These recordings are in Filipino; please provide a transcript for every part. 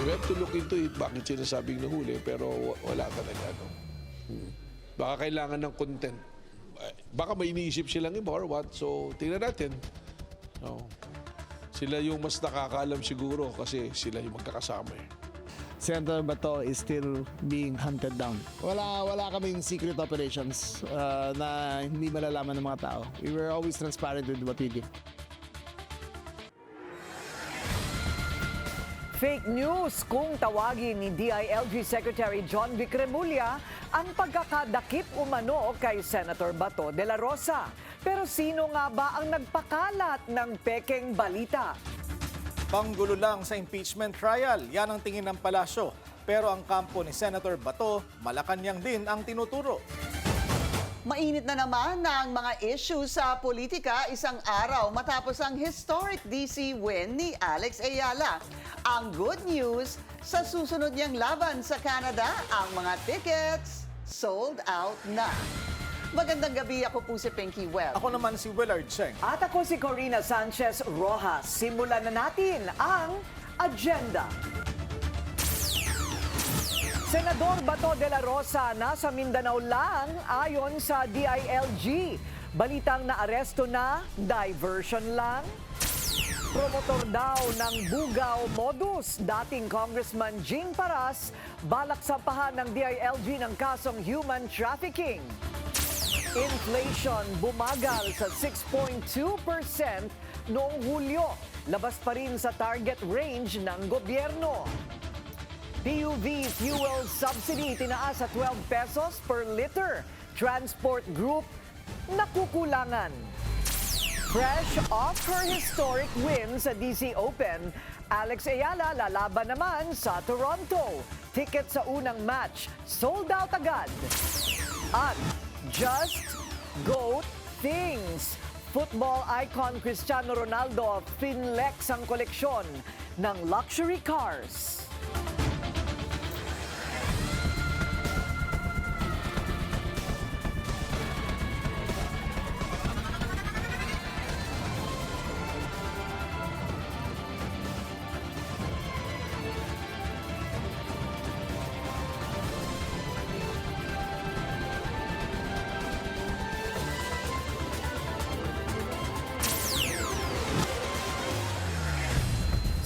We have to look into it. Bakit sinasabing nahuli, pero wala talaga. No? Baka kailangan ng content. Baka may iniisip silang iba or what. So, tingnan natin. So, sila yung mas nakakaalam siguro kasi sila yung magkakasama eh. Senator Bato is still being hunted down. Wala kaming secret operations na hindi malalaman ng mga tao. We were always transparent with what we do. Fake news kung tawagin ni DILG Secretary John Vic Remulla ang pagkakadakip umano kay Senator Bato de la Rosa. Pero sino nga ba ang nagpakalat ng pekeng balita? Panggulo lang sa impeachment trial, yan ang tingin ng palasyo. Pero ang kampo ni Senator Bato, Malacanang din ang tinuturo. Mainit na naman ang mga issue sa politika isang araw matapos ang historic DC win ni Alex Ayala. Ang good news, sa susunod niyang laban sa Canada, ang mga tickets sold out na. Magandang gabi, ako po si Pinky Webb. Ako naman si Willard Cheng. At ako si Corina Sanchez Rojas. Simulan na natin ang agenda. Senador Bato de la Rosa nasa Mindanao lang ayon sa DILG. Balitang naaresto na, diversion lang. Promotor daw ng Bugaw modus, dating Congressman Jing Paras, balak sampahan ng DILG ng kasong human trafficking. Inflation bumagal sa 6.2% noong Hulyo, labas pa rin sa target range ng gobyerno. PUV fuel subsidy tinaas sa 12 pesos per liter. Transport Group nakukulangan. Fresh off her historic win sa DC Open, Alex Ayala lalaban naman sa Toronto. Ticket sa unang match, sold out agad. At just GOAT things. Football icon Cristiano Ronaldo finlex ang koleksyon ng luxury cars.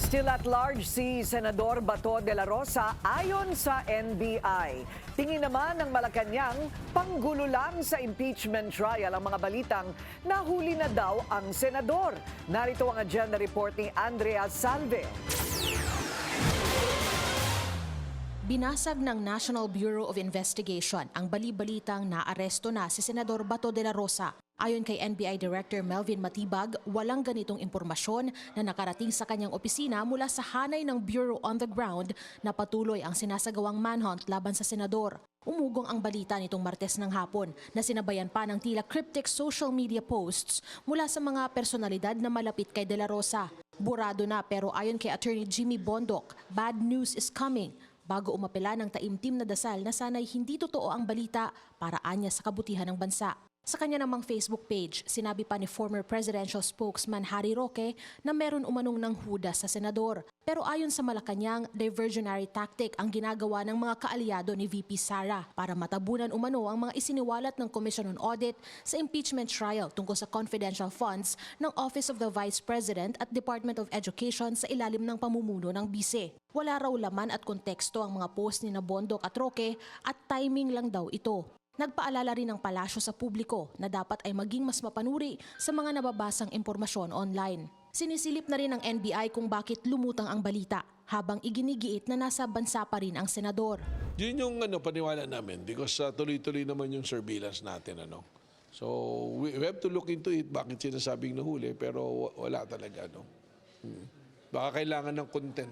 Still at large si Senador Bato de la Rosa ayon sa NBI. Tingin naman ng Malacanang, panggulo lang sa impeachment trial ang mga balitang nahuli na daw ang senador. Narito ang agenda report ni Andrea Salve. Binasag ng National Bureau of Investigation ang bali-balitang naaresto na si Senador Bato de la Rosa. Ayon kay NBI Director Melvin Matibag, walang ganitong impormasyon na nakarating sa kanyang opisina mula sa hanay ng Bureau on the ground na patuloy ang sinasagawang manhunt laban sa senador. Umugong ang balita nitong Martes ng hapon na sinabayan pa ng tila cryptic social media posts mula sa mga personalidad na malapit kay De La Rosa. Burado na pero ayon kay Attorney Jimmy Bondoc, bad news is coming. Bago umapela ng taimtim na dasal na sana'y hindi totoo ang balita para anya sa kabutihan ng bansa. Sa kanya namang Facebook page, sinabi pa ni former presidential spokesman Harry Roque na meron umanong ng hudas sa senador. Pero ayon sa Malacanang, diversionary tactic ang ginagawa ng mga kaalyado ni VP Sara para matabunan umano ang mga isiniwalat ng Commission on Audit sa impeachment trial tungkol sa confidential funds ng Office of the Vice President at Department of Education sa ilalim ng pamumuno ng bise. Wala raw laman at konteksto ang mga post ni Bondoc at Roque at timing lang daw ito. Nagpaalala rin ng palasyo sa publiko na dapat ay maging mas mapanuri sa mga nababasang impormasyon online. Sinisilip na rin ng NBI kung bakit lumutang ang balita habang iginigiit na nasa bansa pa rin ang senador. Yun yung paniwala namin because tuloy-tuloy naman yung surveillance natin. So we have to look into it. Bakit sinasabing nahuli pero wala talaga. Baka kailangan ng content.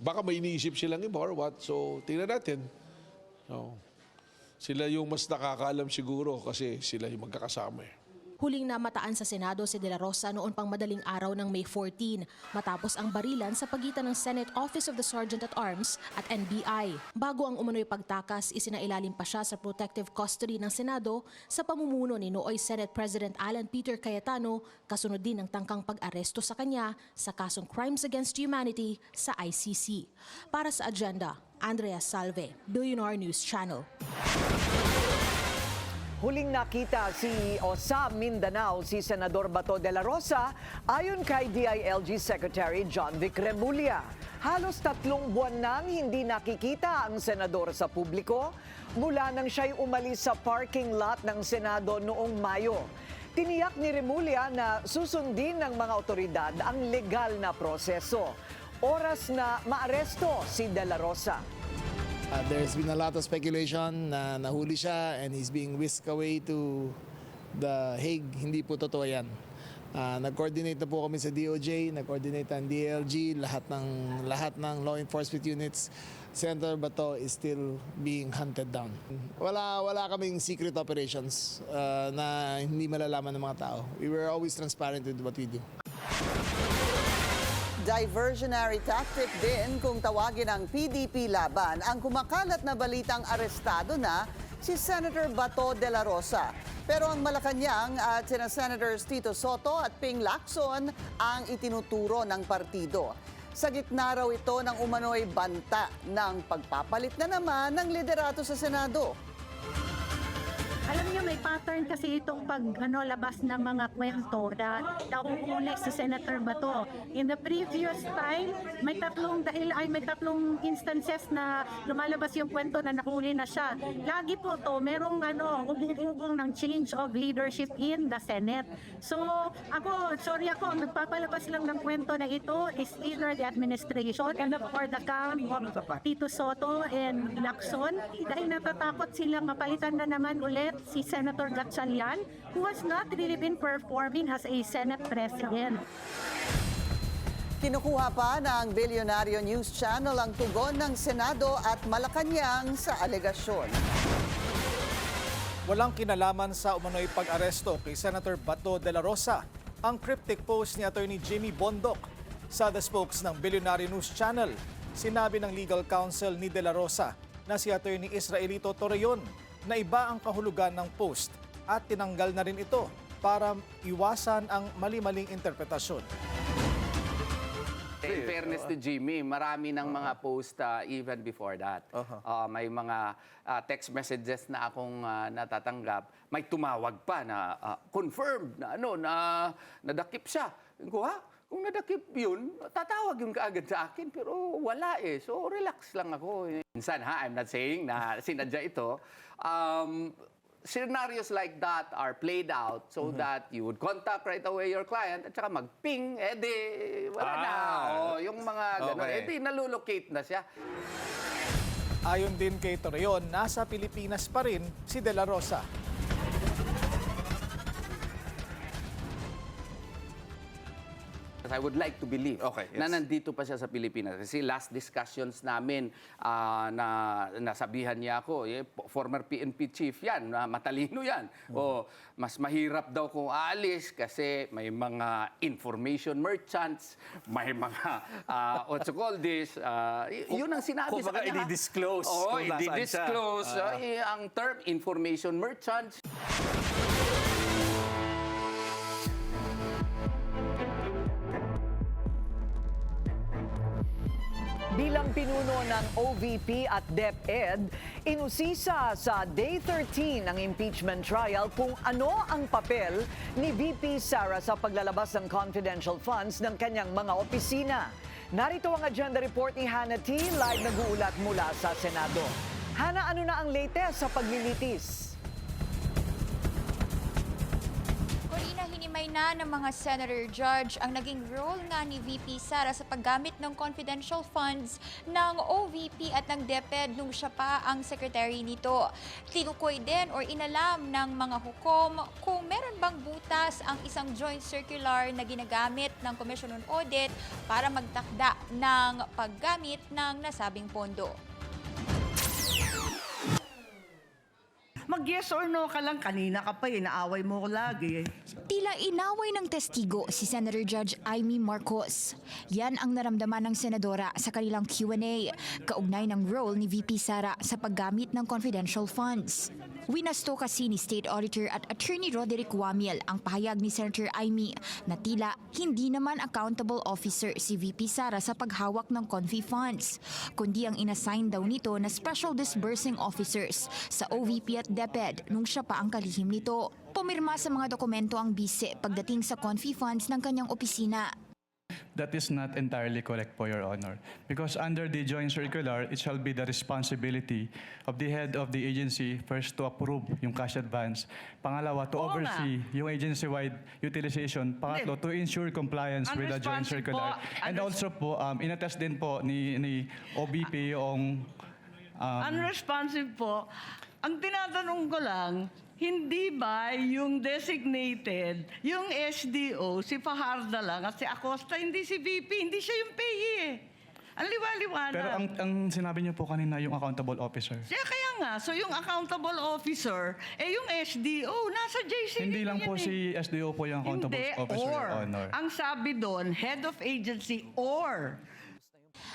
Baka may iniisip silang iba or what. So tingnan natin. So, sila yung mas nakakaalam siguro kasi sila yung magkakasama eh. Huling namataan sa Senado si De La Rosa noon pang madaling araw ng May 14 matapos ang barilan sa pagitan ng Senate Office of the Sergeant at Arms at NBI. Bago ang umano'y pagtakas, isinailalim pa siya sa protective custody ng Senado sa pamumuno ni nooy Senate President Alan Peter Cayetano, kasunod din ng tangkang pag-aresto sa kanya sa kasong Crimes Against Humanity sa ICC. Para sa agenda, Andrea Salve, Billionaire News Channel. Huling nakita sa Mindanao si Senador Bato de la Rosa ayon kay DILG Secretary John Vic Remulla. Halos 3 buwan nang hindi nakikita ang senador sa publiko mula nang siya'y umalis sa parking lot ng Senado noong Mayo. Tiniyak ni Remulla na susundin ng mga otoridad ang legal na proseso. Oras na maaresto si De La Rosa. There's been a lot of speculation na nahuli siya and he's being whisked away to The Hague. Hindi po totoo yan. Nag-coordinate na po kami sa DOJ, nag-coordinate ang DLG, lahat ng law enforcement units. Senator Bato is still being hunted down. Wala kaming secret operations na hindi malalaman ng mga tao. We were always transparent with what we do. Diversionary tactic din kung tawagin ng PDP laban ang kumakalat na balitang arestado na si Senator Bato de la Rosa. Pero ang Malacanang at sina Senators Tito Soto at Ping Lacson ang itinuturo ng partido. Sa gitna raw ito ng umano'y banta ng pagpapalit na naman ng liderato sa Senado. Alam niyo, may pattern kasi itong labas ng mga kwento na nauulit si Senator Bato. In the previous time, may tatlong instances na lumalabas yung kwento na nahuli na siya. Lagi po to, merong ugong ng change of leadership in the Senate. So, nagpapalabas lang ng kwento na ito is either the administration or the camp of Tito Soto and Lacson dahil natatakot silang mapalitan na naman ulit si Senator Gatchalian, who has not really been performing as a Senate President. Kinukuha pa ng Billionaire News Channel ang tugon ng Senado at Malacanang sa alegasyon. Walang kinalaman sa umano'y pag-aresto kay Senator Bato de la Rosa ang cryptic post ni Attorney Jimmy Bondoc. Sa the spokes ng Billionaire News Channel, sinabi ng legal counsel ni de la Rosa na si Attorney Israelito Torreon na iba ang kahulugan ng post at tinanggal na rin ito para iwasan ang mali-maling interpretasyon. In fairness to Jimmy, marami ng mga post even before that. May mga text messages na akong natatanggap. May tumawag pa na confirmed na nadakip siya. Kung nadakip yun, tatawag yun kaagad sa akin, pero wala eh. So relax lang ako. Minsan I'm not saying na sinadya ito. Scenarios like that are played out so that you would contact right away your client at saka mag-ping, wala na. Yung mga gano'n, nalulocate na siya. Ayon din kay Torreon, nasa Pilipinas pa rin si De La Rosa. I would like to believe na nandito pa siya sa Pilipinas. Kasi last discussions namin, na nasabihan niya ako, former PNP chief yan, matalino yan. O mas mahirap daw kung aalis kasi may mga information merchants, may mga, what you call this, yun ang sinabi sa kanya. i-disclose. Oo, i-disclose. Ang term, information merchants. Bilang pinuno ng OVP at DepEd, inusisa sa Day 13 ng impeachment trial kung ano ang papel ni VP Sara sa paglalabas ng confidential funds ng kanyang mga opisina. Narito ang agenda report ni Hannah T. Live nag-uulat mula sa Senado. Hannah, ano na ang latest sa paglilitis? Hinimay na ng mga senator judge ang naging role nga ni VP Sara sa paggamit ng confidential funds ng OVP at ng DepEd nung siya pa ang secretary nito. Tinukoy din or inalam ng mga hukom kung meron bang butas ang isang joint circular na ginagamit ng Commission on Audit para magtakda ng paggamit ng nasabing pondo. mag-yes or no ka lang. Kanina ka pa, inaaway mo ko lagi. Tila inaway ng testigo si Senator Judge Amy Marcos. Yan ang naramdaman ng senadora sa kanilang Q&A, kaugnay ng role ni VP Sara sa paggamit ng confidential funds. Winasto kasi ni State Auditor at Attorney Roderick Wamiel ang pahayag ni Senator Amy na tila hindi naman accountable officer si VP Sara sa paghawak ng confi funds, kundi ang inassign daw nito na special disbursing officers sa OVP at DepEd nung siya pa ang kalihim nito. Pumirma sa mga dokumento ang bise pagdating sa confi funds ng kanyang opisina. That is not entirely correct po, Your Honor. Because under the joint circular, it shall be the responsibility of the head of the agency first to approve yung cash advance. Pangalawa, to Oo oversee yung agency-wide utilization. Pangatlo, to ensure compliance with the joint Unresponsive circular. po. And also po, inattest din po ni OBP yung... Unresponsive po. Ang tinatanong ko lang, hindi ba yung designated, yung SDO, si Fajarda lang at si Acosta, hindi si VP, hindi siya yung payee eh. Ang liwa-liwanag. Pero ang sinabi niyo po kanina, yung accountable officer. Kaya nga, so yung accountable officer, yung SDO, nasa JCB Hindi lang po yan si SDO po yung accountable Hindi, officer, or. Your Honor. Ang sabi doon, head of agency or.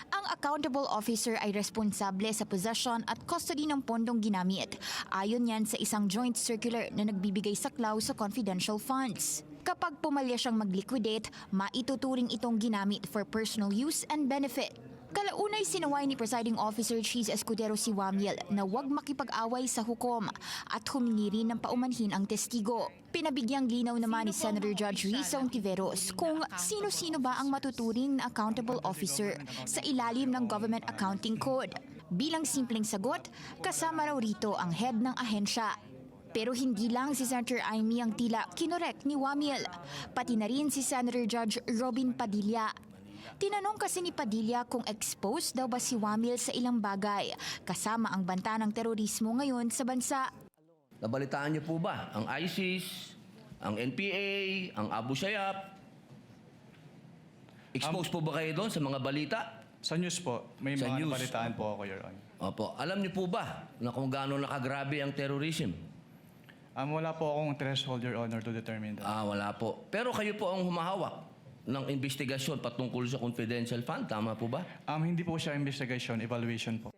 Ang accountable officer ay responsable sa possession at custody ng pondong ginamit. Ayon yan sa isang joint circular na nagbibigay saklaw sa confidential funds. Kapag pumalya siyang mag-liquidate, maituturing itong ginamit for personal use and benefit. Kalaunay sinaway ni Presiding Officer Cheese Escudero si Wamiel na huwag makipag-away sa hukom at humingi rin ng paumanhin ang testigo. Pinabigyang linaw naman ni Senator Judge Risa Ontiveros kung sino-sino ba ang matuturing na accountable officer sa ilalim ng Government Accounting Code. Bilang simpleng sagot, kasama raw rito ang head ng ahensya. Pero hindi lang si Senator Amy ang tila kinorek ni Wamiel, pati na rin si Senator Judge Robin Padilla. Tinanong kasi ni Padilla kung exposed daw ba si Wamiel sa ilang bagay, kasama ang banta ng terorismo ngayon sa bansa. Nabalitaan niyo po ba ang ISIS, ang NPA, ang Abu Sayyaf? Exposed po ba kayo doon sa mga balita? Sa news po, may Sa mga news. nabalitaan po ako, Your Honor. Opo. Alam niyo po ba na kung gaano nakagrabe ang terrorism? Wala po akong threshold, Your Honor, to determine that. Wala po. Pero kayo po ang humahawak ng investigasyon patungkol sa confidential fund. Tama po ba? Hindi po siya investigation, evaluation po.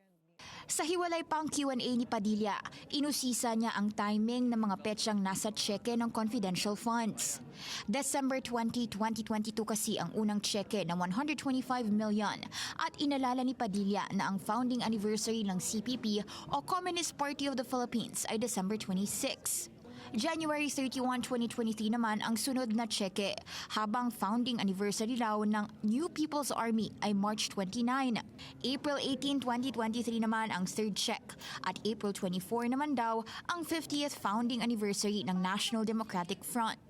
Sa hiwalay pang Q&A ni Padilla, inusisa niya ang timing ng mga petsyang nasa tseke ng confidential funds. December 20, 2022 kasi ang unang tseke ng 125 million at inalala ni Padilla na ang founding anniversary ng CPP o Communist Party of the Philippines ay December 26. January 31, 2023 naman ang sunod na tseke, habang founding anniversary raw ng New People's Army ay March 29. April 18, 2023 naman ang third check at April 24 naman daw ang 50th founding anniversary ng National Democratic Front.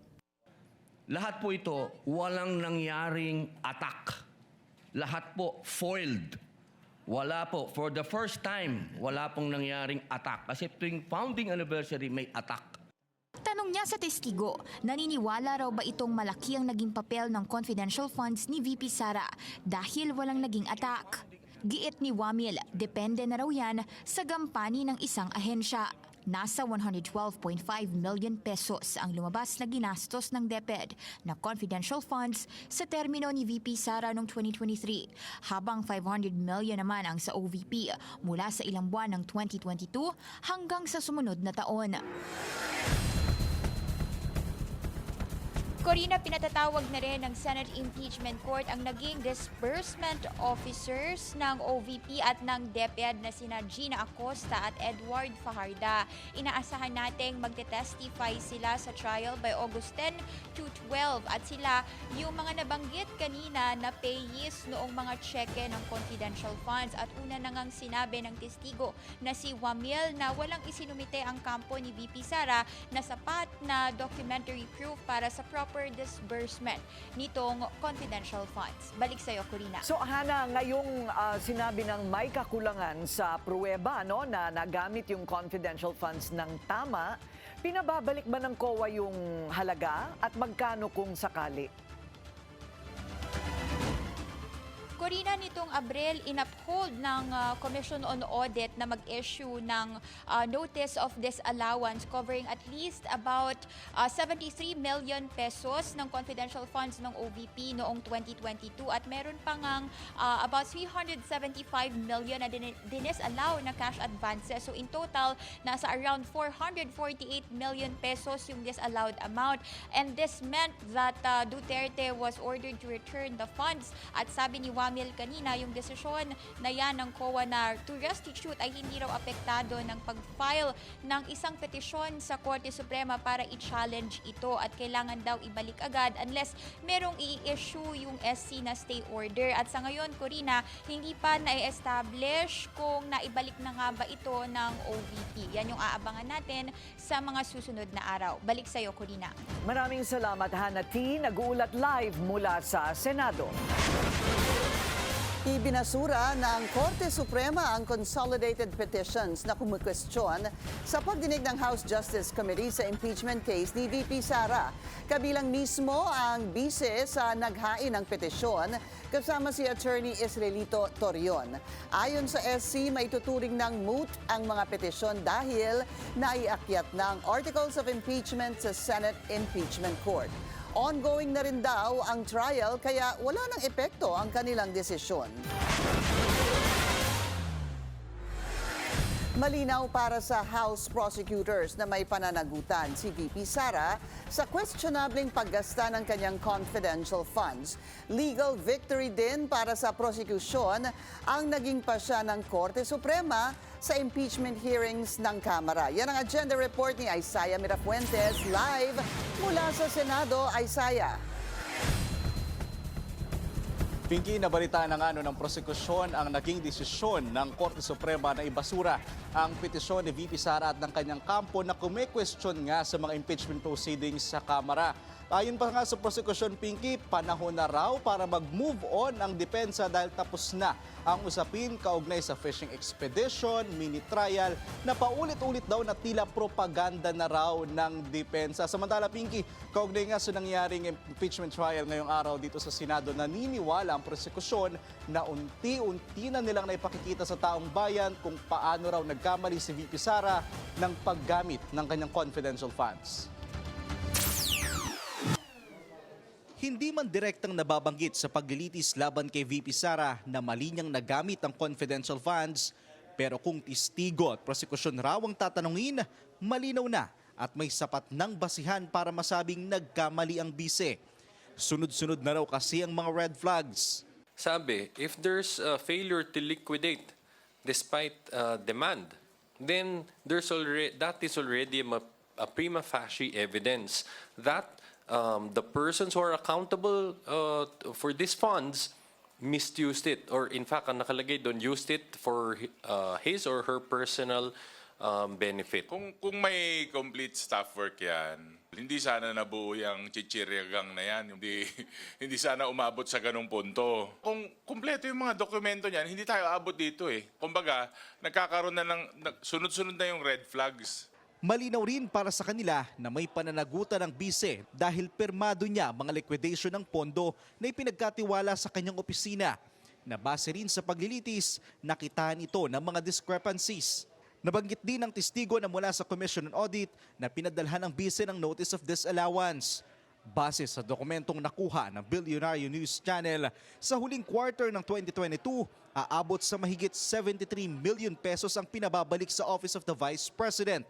Lahat po ito, walang nangyaring attack. Lahat po foiled. Wala po. For the first time, wala pong nangyaring attack. Kasi tuwing founding anniversary, may attack. Tanong niya sa testigo, naniniwala raw ba itong malaki ang naging papel ng confidential funds ni VP Sara dahil walang naging attack? Giit ni Wamiel, depende na raw yan sa gampani ng isang ahensya. Nasa 112.5 million pesos ang lumabas na ginastos ng DepEd na confidential funds sa termino ni VP Sara noong 2023, habang 500 million naman ang sa OVP mula sa ilang buwan ng 2022 hanggang sa sumunod na taon. Corina, pinatatawag na rin ng Senate Impeachment Court ang naging disbursement officers ng OVP at ng DepEd na sina Gina Acosta at Edward Fajarda. Inaasahan nating magte-testify sila sa trial by August 10 to 12 at sila yung mga nabanggit kanina na payees noong mga cheque ng confidential funds. At una na ngang sinabi ng testigo na si Wamiel na walang isinumite ang kampo ni VP Sara na sapat na documentary proof para sa proper disbursement nitong confidential funds. Balik sa'yo, Corina. So Hana, ngayong sinabi ng may kakulangan sa pruweba no, na nagamit yung confidential funds ng tama, pinababalik ba ng COA yung halaga at magkano kung sakali? Corina, nitong Abril, inuphold ng Commission on Audit na mag-issue ng notice of disallowance covering at least about 73 million pesos ng confidential funds ng OVP noong 2022 at meron pa ngang about 375 million na dinisallow na cash advances. So in total, nasa around 448 million pesos yung disallowed amount. And this meant that Duterte was ordered to return the funds. At sabi ni Wamil kanina, yung desisyon na yan ng COA na to restitute ay hindi raw apektado ng pag-file ng isang petisyon sa Korte Suprema para i-challenge ito at kailangan daw ibalik agad unless merong i-issue yung SC na stay order. At sa ngayon, Corina, hindi pa na-establish kung naibalik na nga ba ito ng OVP. Yan yung aabangan natin sa mga susunod na araw. Balik sa'yo, Corina. Maraming salamat, Hannah T. Nag-uulat live mula sa Senado. Ibinasura ng Korte Suprema ang consolidated petitions na kumukwestiyon sa pagdinig ng House Justice Committee sa impeachment case ni VP Sara. Kabilang mismo ang bise sa naghain ng petisyon kasama si Attorney Israelito Torion. Ayon sa SC, maituturing ng moot ang mga petisyon dahil naiakyat ng Articles of Impeachment sa Senate Impeachment Court. Ongoing na rin daw ang trial kaya wala nang epekto ang kanilang desisyon. Malinaw para sa House prosecutors na may pananagutan si VP Sara sa questionableng paggasta ng kanyang confidential funds. Legal victory din para sa prosecution ang naging pasya ng Korte Suprema sa impeachment hearings ng Kamara. Yan ang agenda report ni Isaiah Mirafuentes live mula sa Senado. Isaiah. Pinky, nabalitaan na ng prosekusyon ang naging desisyon ng Korte Suprema na ibasura ang petisyon ni VP Sara at ng kanyang kampo na kume-question nga sa mga impeachment proceedings sa Kamara. Ayon pa nga sa prosekusyon, Pinky, panahon na raw para mag-move on ang depensa dahil tapos na ang usapin kaugnay sa fishing expedition, mini trial na paulit-ulit daw na tila propaganda na raw ng depensa. Samantala, Pinky, kaugnay nga sa nangyaring impeachment trial ngayong araw dito sa Senado, naniniwala ang prosekusyon na unti-unti na nilang naipakikita sa taong bayan kung paano raw nagkamali si VP Sara ng paggamit ng kanyang confidential funds. Hindi man direktang nababanggit sa paglilitis laban kay VP Sara na mali niyang nagamit ang confidential funds, pero kung testigo at prosekusyon raw ang tatanungin, malinaw na at may sapat ng basihan para masabing nagkamali ang bise. Sunod-sunod na raw kasi ang mga red flags. Sabi, if there's a failure to liquidate despite demand, then that is already a prima facie evidence that the persons who are accountable for these funds misused it, or in fact, ang nakalagay doon, used it for his or her personal benefit. Kung may complete staff work yan, hindi sana nabuo yung chichiryagang na yan. Hindi sana umabot sa ganung punto. Kung kumpleto yung mga dokumento niyan, hindi tayo abot dito eh. Kumbaga, nagkakaroon na ng sunod-sunod na yung red flags. Malinaw rin para sa kanila na may pananagutan ng bise dahil permado niya mga liquidation ng pondo na ipinagkatiwala sa kanyang opisina. Nabase rin sa paglilitis, nakitaan ito ng mga discrepancies. Nabanggit din ng testigo na mula sa Commission on Audit na pinadalhan ng bise ng Notice of Disallowance. Base sa dokumentong nakuha ng Billionaire News Channel, sa huling quarter ng 2022, aabot sa mahigit 73 million pesos ang pinababalik sa Office of the Vice President.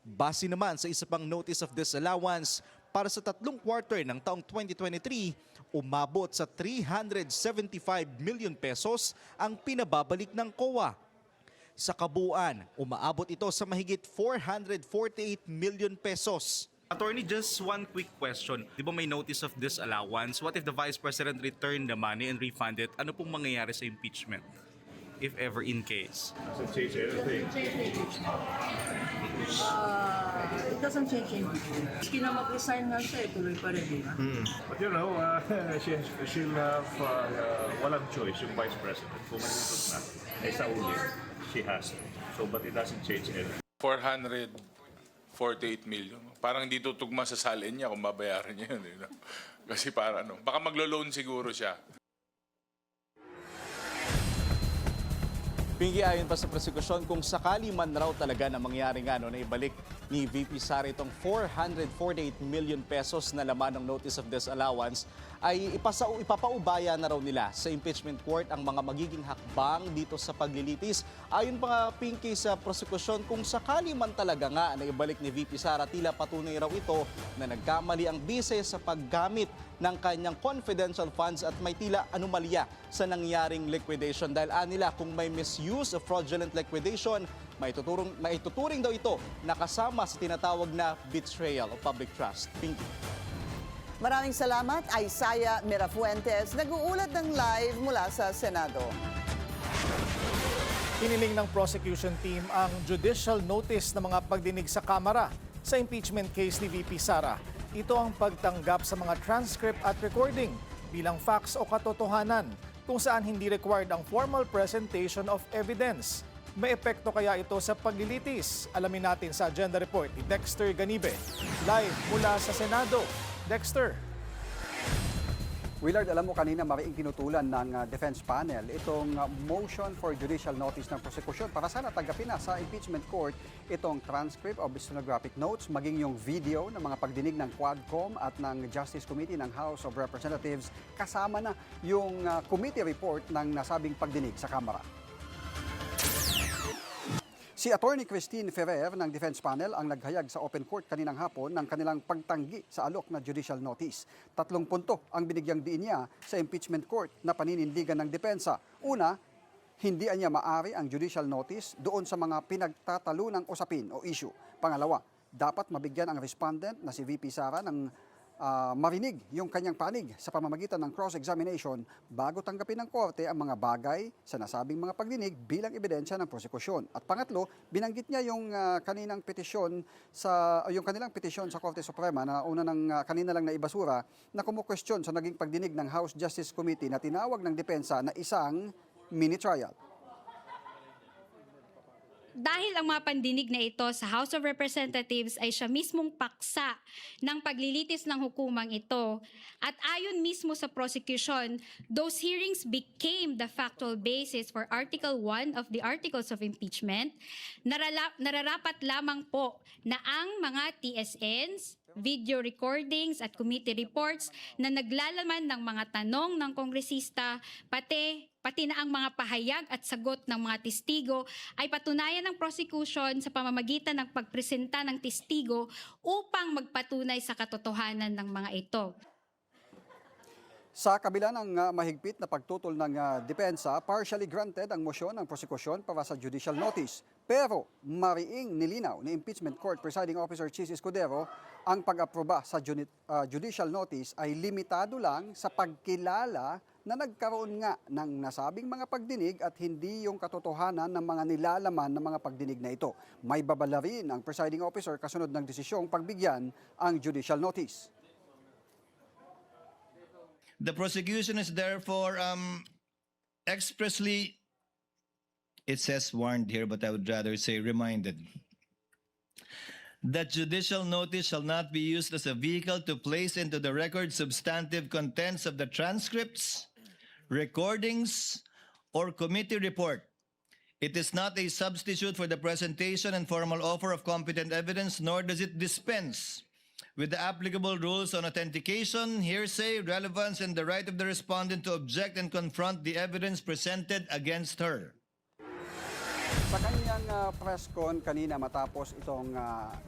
Base naman sa isa pang Notice of Disallowance, para sa tatlong quarter ng taong 2023, umabot sa 375 million pesos ang pinababalik ng COA. Sa kabuuan, umaabot ito sa mahigit 448 million pesos. Attorney, just one quick question. Di ba may notice of disallowance? What if the Vice President returned the money and refund it? Ano pong mangyayari sa impeachment? If ever in case. Doesn't change anything. It doesn't change anything. Maski na mag-resign nga siya, tuloy pa rin, di ba? But you know, she'll have walang choice yung Vice President. Kung manutot na, ay sa uli, she has to. So, but it doesn't change anything. 448 million. Parang hindi tutugma sa salin niya kung babayaran niya yun. Kasi para baka maglo-loan siguro siya. Pingi, ayon pa sa prosekusyon, kung sakali man raw talaga na mangyari nga na ibalik ni VP Sara itong 448 million pesos na laman ng notice of disallowance, ay ipapaubaya na raw nila sa impeachment court ang mga magiging hakbang dito sa paglilitis. Ayon pa nga, Pinky, sa prosekusyon, kung sakali man talaga nga na ibalik ni VP Sara, tila patunay raw ito na nagkamali ang bise sa paggamit ng kanyang confidential funds at may tila anomalya sa nangyaring liquidation. Dahil anila, kung may misuse of fraudulent liquidation, maituturing daw ito na kasama sa tinatawag na betrayal of public trust. Pinky. Maraming salamat, Isaiah Mirafuentes, nag-uulat ng live mula sa Senado. Hiniling ng prosecution team ang judicial notice ng mga pagdinig sa Kamara sa impeachment case ni VP Sara. Ito ang pagtanggap sa mga transcript at recording bilang facts o katotohanan kung saan hindi required ang formal presentation of evidence. May epekto kaya ito sa paglilitis? Alamin natin sa agenda report ni Dexter Ganibe. Live mula sa Senado. Dexter. Willard, alam mo kanina mariing tinutulan ng defense panel itong motion for judicial notice ng prosekusyon para sana tanggapin na sa impeachment court itong transcript of stenographic notes, maging yung video ng mga pagdinig ng Quadcom at ng Justice Committee ng House of Representatives, kasama na yung committee report ng nasabing pagdinig sa Kamara. Si Attorney Christine Ferrer ng Defense Panel ang naghayag sa open court kaninang hapon ng kanilang pagtanggi sa alok na judicial notice. 3 punto ang binigyang diin niya sa impeachment court na paninindigan ng depensa. Una, hindi niya maari ang judicial notice doon sa mga pinagtatalunang usapin o issue. Pangalawa, dapat mabigyan ang respondent na si VP Sara ng marinig yung kanyang panig sa pamamagitan ng cross-examination bago tanggapin ng korte ang mga bagay sa nasabing mga pagdinig bilang ebidensya ng prosekusyon. At pangatlo, binanggit niya yung kanilang petisyon sa Korte Suprema na una ng kanina lang na ibasura na kumukwestiyon sa naging pagdinig ng House Justice Committee na tinawag ng depensa na isang mini trial. Dahil ang mga pandinig na ito sa House of Representatives ay siya mismong paksa ng paglilitis ng hukumang ito at ayon mismo sa prosecution, those hearings became the factual basis for Article 1 of the Articles of Impeachment. Nararapat lamang po na ang mga TSNs, video recordings at committee reports na naglalaman ng mga tanong ng kongresista, pati na ang mga pahayag at sagot ng mga testigo ay patunayan ng prosecution sa pamamagitan ng pagpresenta ng testigo upang magpatunay sa katotohanan ng mga ito. Sa kabila ng mahigpit na pagtutol ng depensa, partially granted ang motion ng prosekusyon para sa judicial notice. Pero mariing nilinaw ni Impeachment Court Presiding Officer Chis Escudero, ang pag-aproba sa judicial notice ay limitado lang sa pagkilala na nagkaroon nga ng nasabing mga pagdinig at hindi yung katotohanan ng mga nilalaman ng mga pagdinig na ito. May babala rin ang presiding officer kasunod ng desisyong pagbigyan ang judicial notice. The prosecution is therefore expressly, it says warned here, but I would rather say reminded, that judicial notice shall not be used as a vehicle to place into the record substantive contents of the transcripts, recordings, or committee report. It is not a substitute for the presentation and formal offer of competent evidence, nor does it dispense with the applicable rules on authentication, hearsay, relevance, and the right of the respondent to object and confront the evidence presented against her. Sa kanyang press con kanina matapos itong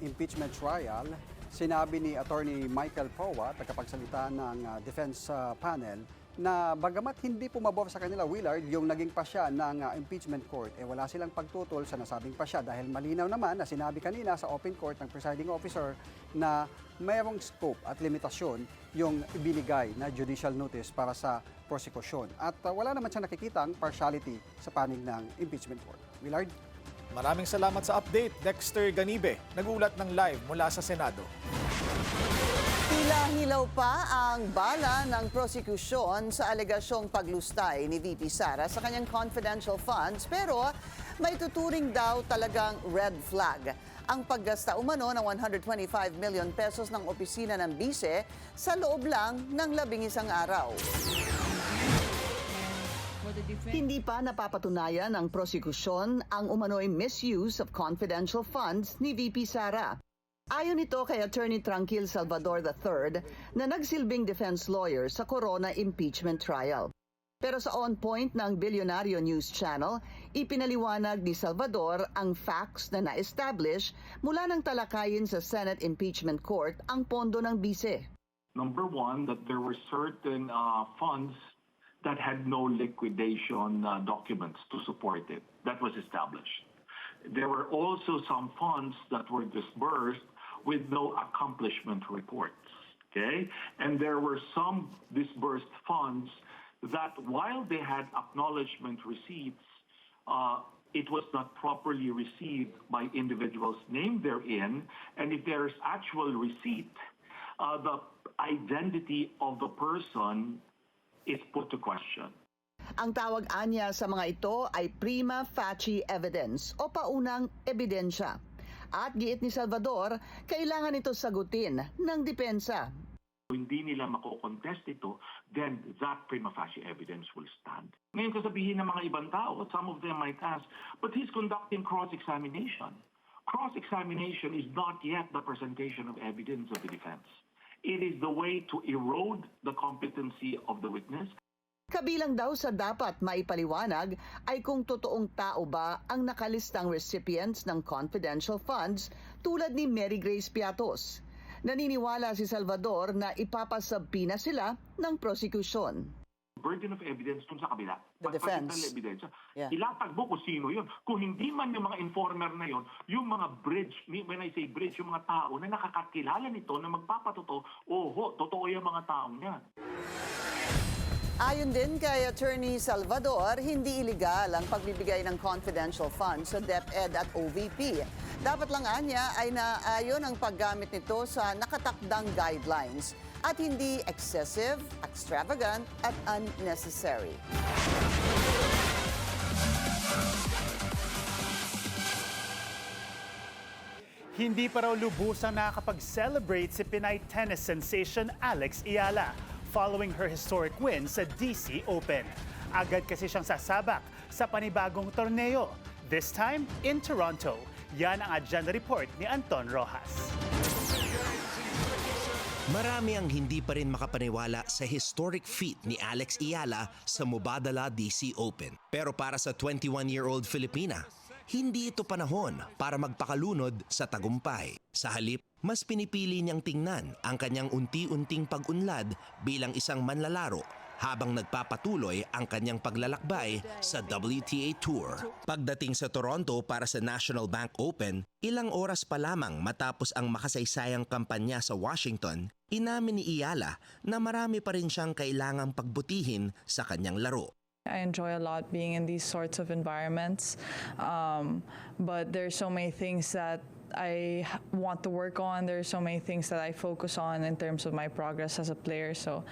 impeachment trial, sinabi ni Attorney Michael Powa, tagapagsalita ng defense panel, na bagamat hindi pumabor sa kanila, Willard, yung naging pasya ng impeachment court, wala silang pagtutol sa nasabing pasya dahil malinaw naman na sinabi kanina sa open court ng presiding officer na mayroong scope at limitasyon yung ibinigay na judicial notice para sa prosecution. At wala naman siyang nakikitang partiality sa panig ng impeachment court. Willard? Maraming salamat sa update, Dexter Ganibe, nag-ulat ng live mula sa Senado. Tila hilaw pa ang bala ng prosekusyon sa alegasyong paglustay ni VP Sara sa kanyang confidential funds, pero may tuturing daw talagang red flag ang paggasta umano ng 125 million pesos ng opisina ng bise sa loob lang ng 11 araw. Hindi pa napapatunayan ng prosekusyon ang umano'y misuse of confidential funds ni VP Sara. Ayon ito kay Attorney Tranquil Salvador III na nagsilbing defense lawyer sa Corona impeachment trial. Pero sa on-point ng Bilyonaryo News Channel, ipinaliwanag ni Salvador ang facts na na-establish mula ng talakayin sa Senate Impeachment Court ang pondo ng bise. Number one, that there were certain funds that had no liquidation documents to support it. That was established. There were also some funds that were disbursed with no accomplishment reports. Okay? And there were some disbursed funds that while they had acknowledgement receipts, it was not properly received by individuals named therein. And if there is actual receipt, the identity of the person is put to question. Ang tawag anya sa mga ito ay prima facie evidence o paunang ebidensya. At giit ni Salvador, kailangan ito sagutin ng depensa. Kung hindi nila makokontest ito, then that prima facie evidence will stand. Ngayon sasabihin ng mga ibang tao, some of them might ask, but he's conducting cross-examination. Cross-examination is not yet the presentation of evidence of the defense. It is the way to erode the competency of the witness. Kabilang daw sa dapat maipaliwanag ay kung totoong tao ba ang nakalistang recipients ng confidential funds tulad ni Mary Grace Piatos. Naniniwala si Salvador na ipapasabpina sila ng prosecution. Burden of evidence dun sa kabila. The defense. Evidence. Yeah. Ilatag mo kung sino yun. Kung hindi man yung mga informer na yun, yung mga bridge, when I say bridge, yung mga tao na nakakakilala nito na magpapatotoo, totoo yung mga taong yan. Ayon din kay Attorney Salvador, hindi iligal ang pagbibigay ng confidential funds sa DepEd at OVP. Dapat lang anya ay naayon ang paggamit nito sa nakatakdang guidelines at hindi excessive, extravagant at unnecessary. Hindi pa raw lubusang nakakapag-celebrate si Pinay tennis sensation Alex Ayala following her historic win sa DC Open. Agad kasi siyang sasabak sa panibagong torneo, this time in Toronto. Yan ang agenda report ni Anton Rojas. Marami ang hindi pa rin makapaniwala sa historic feat ni Alex Ayala sa Mubadala DC Open. Pero para sa 21-year-old Filipina, hindi ito panahon para magpakalunod sa tagumpay. Sa halip, mas pinipili niyang tingnan ang kanyang unti-unting pag-unlad bilang isang manlalaro habang nagpapatuloy ang kanyang paglalakbay sa WTA Tour. Pagdating sa Toronto para sa National Bank Open, ilang oras pa lamang matapos ang makasaysayang kampanya sa Washington, inamin ni Ayala na marami pa rin siyang kailangang pagbutihin sa kanyang laro. I enjoy a lot being in these sorts of environments, but there's so many things that I want to work on. There's so many things that I focus on in terms of my progress as a player. So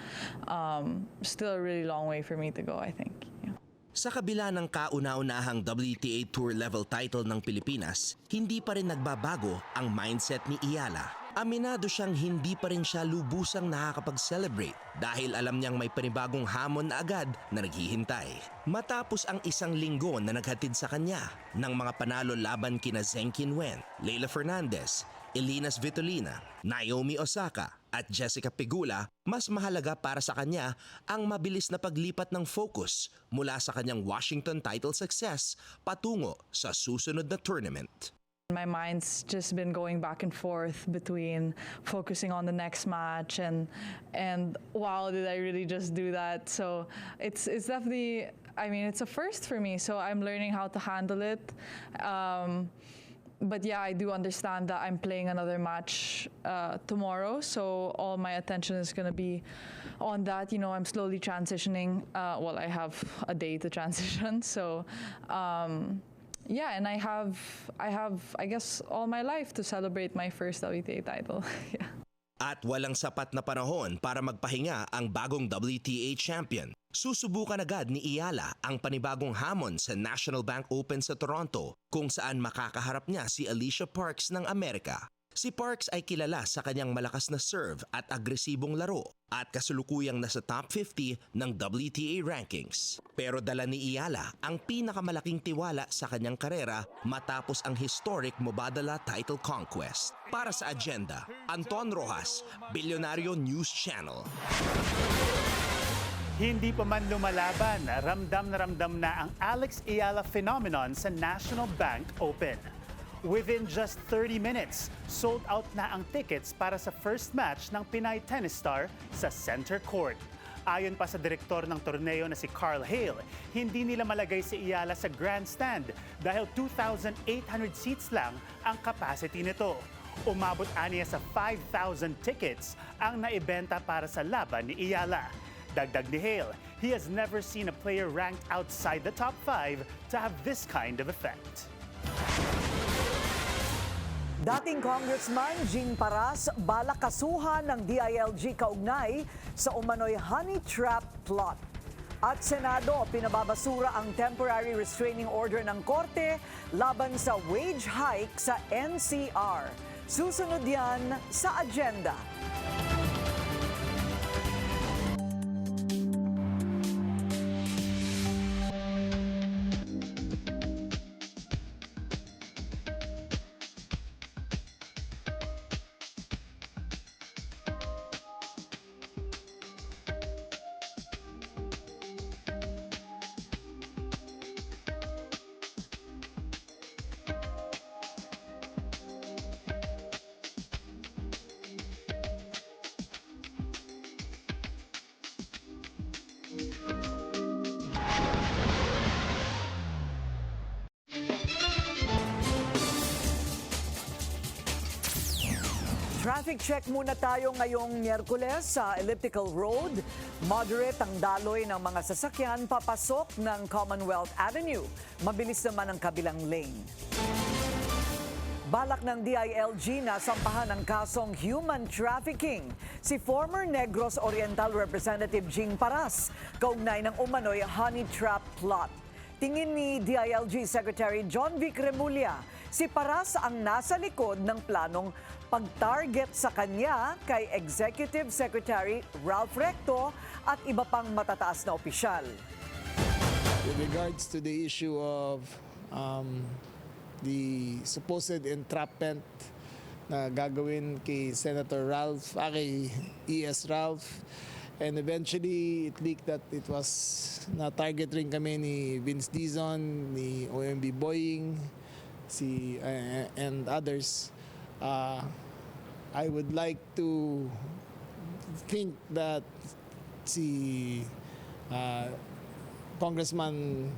still a really long way for me to go, I think. Yeah. Sa kabila ng kauna-unahang WTA Tour level title ng Pilipinas, hindi pa rin nagbabago ang mindset ni Ayala. Aminado siyang hindi pa rin siya lubusang nakakapag-celebrate dahil alam niyang may panibagong hamon na agad na naghihintay. Matapos ang isang linggo na naghatid sa kanya ng mga panalo laban kina Zheng Qinwen, Leylah Fernandez, Elina Svitolina, Naomi Osaka at Jessica Pegula, mas mahalaga para sa kanya ang mabilis na paglipat ng focus mula sa kanyang Washington title success patungo sa susunod na tournament. My mind's just been going back and forth between focusing on the next match and wow, did I really just do that? So it's definitely, I mean, it's a first for me, so I'm learning how to handle it. But yeah, I do understand that I'm playing another match tomorrow, so all my attention is going to be on that. You know, I'm slowly transitioning. Well, I have a day to transition, so yeah, and I have, I guess, all my life to celebrate my first WTA title. Yeah. At walang sapat na panahon para magpahinga ang bagong WTA champion. Susubukan agad ni Ayala ang panibagong hamon sa National Bank Open sa Toronto kung saan makakaharap niya si Alicia Parks ng Amerika. Si Parks ay kilala sa kanyang malakas na serve at agresibong laro at kasulukuyang nasa top 50 ng WTA rankings. Pero dala ni Iyala ang pinakamalaking tiwala sa kanyang karera matapos ang historic Mubadala title conquest. Para sa agenda, Anton Rojas, Bilyonaryo News Channel. Hindi pa man lumalaban, ramdam na ang Alex Iyala phenomenon sa National Bank Open. Within just 30 minutes, sold out na ang tickets para sa first match ng Pinay tennis star sa center court. Ayon pa sa direktor ng torneo na si Carl Hale, hindi nila malagay si Iyala sa grandstand dahil 2,800 seats lang ang capacity nito. Umabot aniya sa 5,000 tickets ang naibenta para sa laban ni Iyala. Dagdag ni Hale, he has never seen a player ranked outside the top 5 to have this kind of effect. Dating Congressman Jing Paras balak kasuhan ng DILG kaugnay sa umano'y honey trap plot. At Senado, pinababasura ang temporary restraining order ng Korte laban sa wage hike sa NCR. Susunod yan sa agenda. Traffic check muna tayo ngayong Miyerkules sa Elliptical Road. Moderate ang daloy ng mga sasakyan papasok ng Commonwealth Avenue. Mabilis naman ang kabilang lane. Balak ng DILG na sampahan ng kasong human trafficking si former Negros Oriental Representative Jing Paras kaugnay ng umano'y honey trap plot. Tingin ni DILG Secretary John Vic Remulla, si Paras ang nasa likod ng planong pag-target sa kanya kay Executive Secretary Ralph Recto at iba pang matataas na opisyal. With regards to the issue of the supposed entrapment na gagawin kay Senator Ralph, kay E.S. Ralph, and eventually it leaked that it was na-target rin kami ni Vince Dizon, ni OMB Boying, and others. I would like to think that si Congressman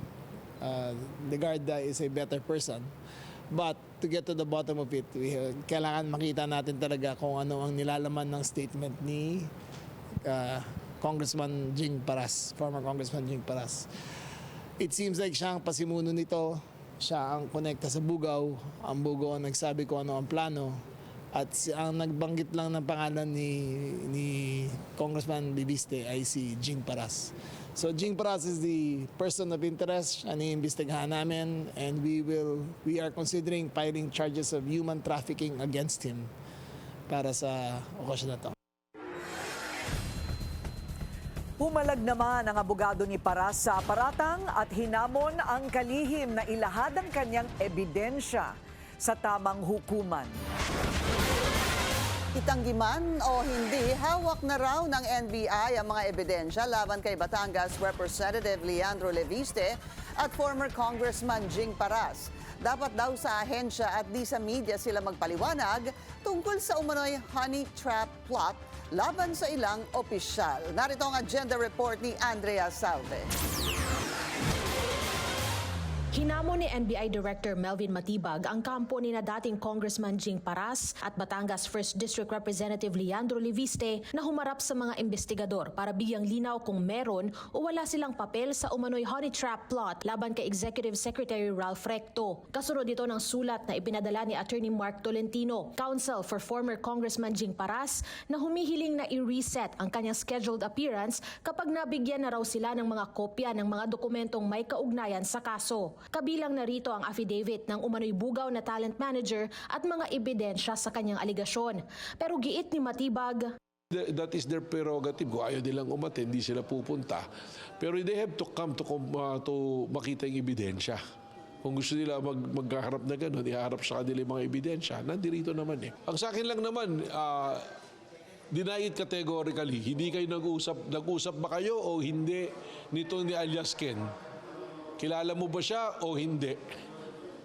Legarda is a better person. But to get to the bottom of it, kailangan makita natin talaga kung ano ang nilalaman ng statement ni Congressman Jing Paras, former Congressman Jing Paras. It seems like siya ang pasimuno nito. Siya ang konekta sa Bugaw. Ang Bugaw ang nagsabi ko ano ang plano. At ang nagbanggit lang ng pangalan ni Congressman Bibiste ay si Jing Paras. So Jing Paras is the person of interest. Iniimbestigahan namin and we are considering filing charges of human trafficking against him para sa okasyon na to. Pumalag naman ang abogado ni Paras sa paratang at hinamon ang kalihim na ilahad ang kanyang ebidensya sa tamang hukuman. Itanggiman o hindi, hawak na raw ng NBI ang mga ebidensya laban kay Batangas Representative Leandro Leviste at former Congressman Jing Paras. Dapat daw sa ahensya at di sa media sila magpaliwanag tungkol sa umano'y honey trap plot laban sa ilang opisyal. Narito ang agenda report ni Andrea Salve. Hinamon ni NBI Director Melvin Matibag ang kampo ni na dating Congressman Jing Paras at Batangas 1st District Representative Leandro Leviste na humarap sa mga investigador para bigyang linaw kung meron o wala silang papel sa umano'y honey trap plot laban kay Executive Secretary Ralph Recto. Kasunod dito ng sulat na ipinadala ni Attorney Mark Tolentino, counsel for former Congressman Jing Paras, na humihiling na i-reset ang kanyang scheduled appearance kapag nabigyan na raw sila ng mga kopya ng mga dokumentong may kaugnayan sa kaso. Kabilang narito ang affidavit ng umano'y bugaw na talent manager at mga ebidensya sa kanyang aligasyon. Pero giit ni Matibag, that is their prerogative. Kung ayaw nilang umattend, hindi sila pupunta. Pero they have to come to makita yung ebidensya. Kung gusto nila magkaharap na gano'n, iharap sa kanila yung mga ebidensya. Nandirito naman eh. Ang sa akin lang naman, deny it categorically. Hindi kayo nag-usap ba kayo o hindi nito ni alias Ken? Kilala mo ba siya o hindi?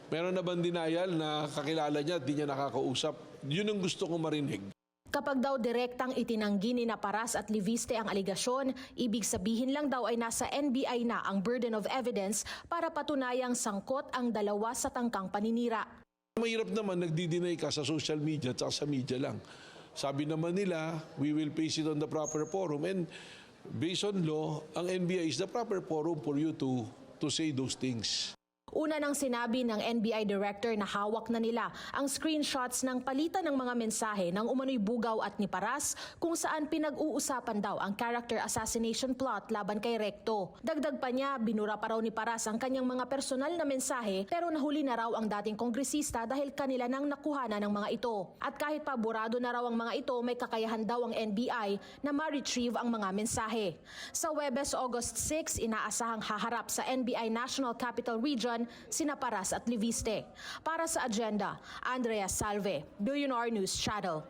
Meron na bang denial na kakilala niya at di niya nakakausap? Yun ang gusto kong marinig. Kapag daw direktang itinanggi ni Paras at Leviste ang aligasyon, ibig sabihin lang daw ay nasa NBI na ang burden of evidence para patunayang sangkot ang dalawa sa tangkang paninira. Mahirap naman nagdi-deny ka sa social media at sa media lang. Sabi naman nila, we will place it on the proper forum, and based on law, ang NBI is the proper forum for you to say those things. Una nang sinabi ng NBI director na hawak na nila ang screenshots ng palitan ng mga mensahe ng umano'y bugaw at ni Paras kung saan pinag-uusapan daw ang character assassination plot laban kay Recto. Dagdag pa niya, binura pa raw ni Paras ang kanyang mga personal na mensahe pero nahuli na raw ang dating kongresista dahil kanila nang nakuhanan ng mga ito. At kahit pa burado na raw ang mga ito, may kakayahan daw ang NBI na ma-retrieve ang mga mensahe. Sa Huwebes, August 6, inaasahang haharap sa NBI National Capital Region sina Paras at Leviste. Para sa agenda, Andrea Salve, Billionaire News Channel.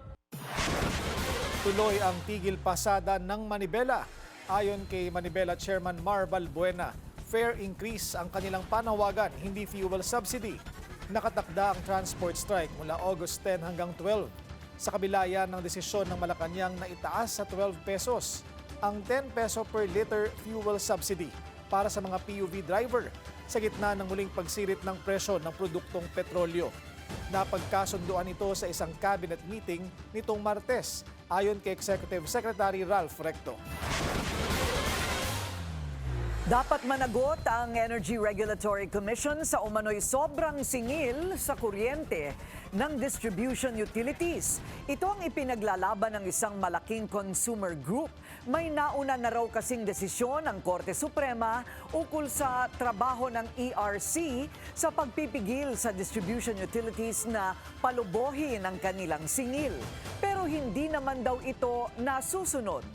Tuloy ang tigil pasada ng Manibela. Ayon kay Manibela Chairman Mar Balbuena, fare increase ang kanilang panawagan, hindi fuel subsidy. Nakatakda ang transport strike mula August 10 hanggang 12. Sa kabila yan ng desisyon ng Malacanang na itaas sa 12 pesos ang 10 peso per liter fuel subsidy para sa mga PUV driver sa gitna ng muling pagsirit ng presyo ng produktong petrolyo. Napagkasunduan ito sa isang cabinet meeting nitong Martes, ayon kay Executive Secretary Ralph Recto. Dapat managot ang Energy Regulatory Commission sa umano'y sobrang singil sa kuryente ng distribution utilities. Ito ang ipinaglalaban ng isang malaking consumer group. May nauna na raw kasing desisyon ng Korte Suprema ukol sa trabaho ng ERC sa pagpipigil sa distribution utilities na palubohin ang kanilang singil. Pero hindi naman daw ito nasusunod.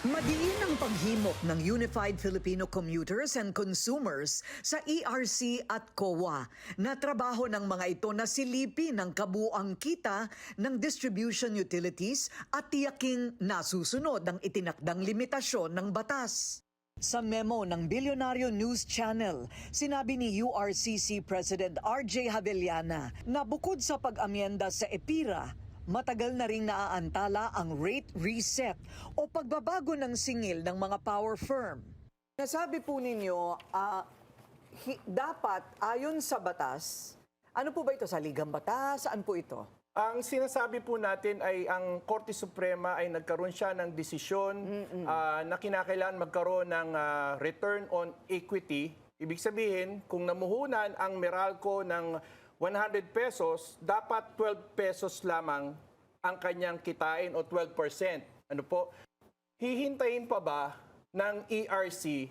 Madiin ang paghimok ng Unified Filipino Commuters and Consumers sa ERC at COA na trabaho ng mga ito na silipin ng kabuang kita ng distribution utilities at tiyaking nasusunod ang itinakdang limitasyon ng batas. Sa memo ng Billionaire News Channel, sinabi ni URCC President RJ Javellana na bukod sa pag-amyenda sa EPIRA, matagal na ring naaantala ang rate reset o pagbabago ng singil ng mga power firm. Nasabi po ninyo, dapat ayon sa batas, ano po ba ito? Sa Ligang Batas? Saan po ito? Ang sinasabi po natin ay ang Korte Suprema ay nagkaroon siya ng desisyon na kinakailangan magkaroon ng return on equity. Ibig sabihin, kung namuhunan ang Meralco ng 100 pesos, dapat 12 pesos lamang ang kanyang kitain o 12%. Ano po? Hihintayin pa ba ng ERC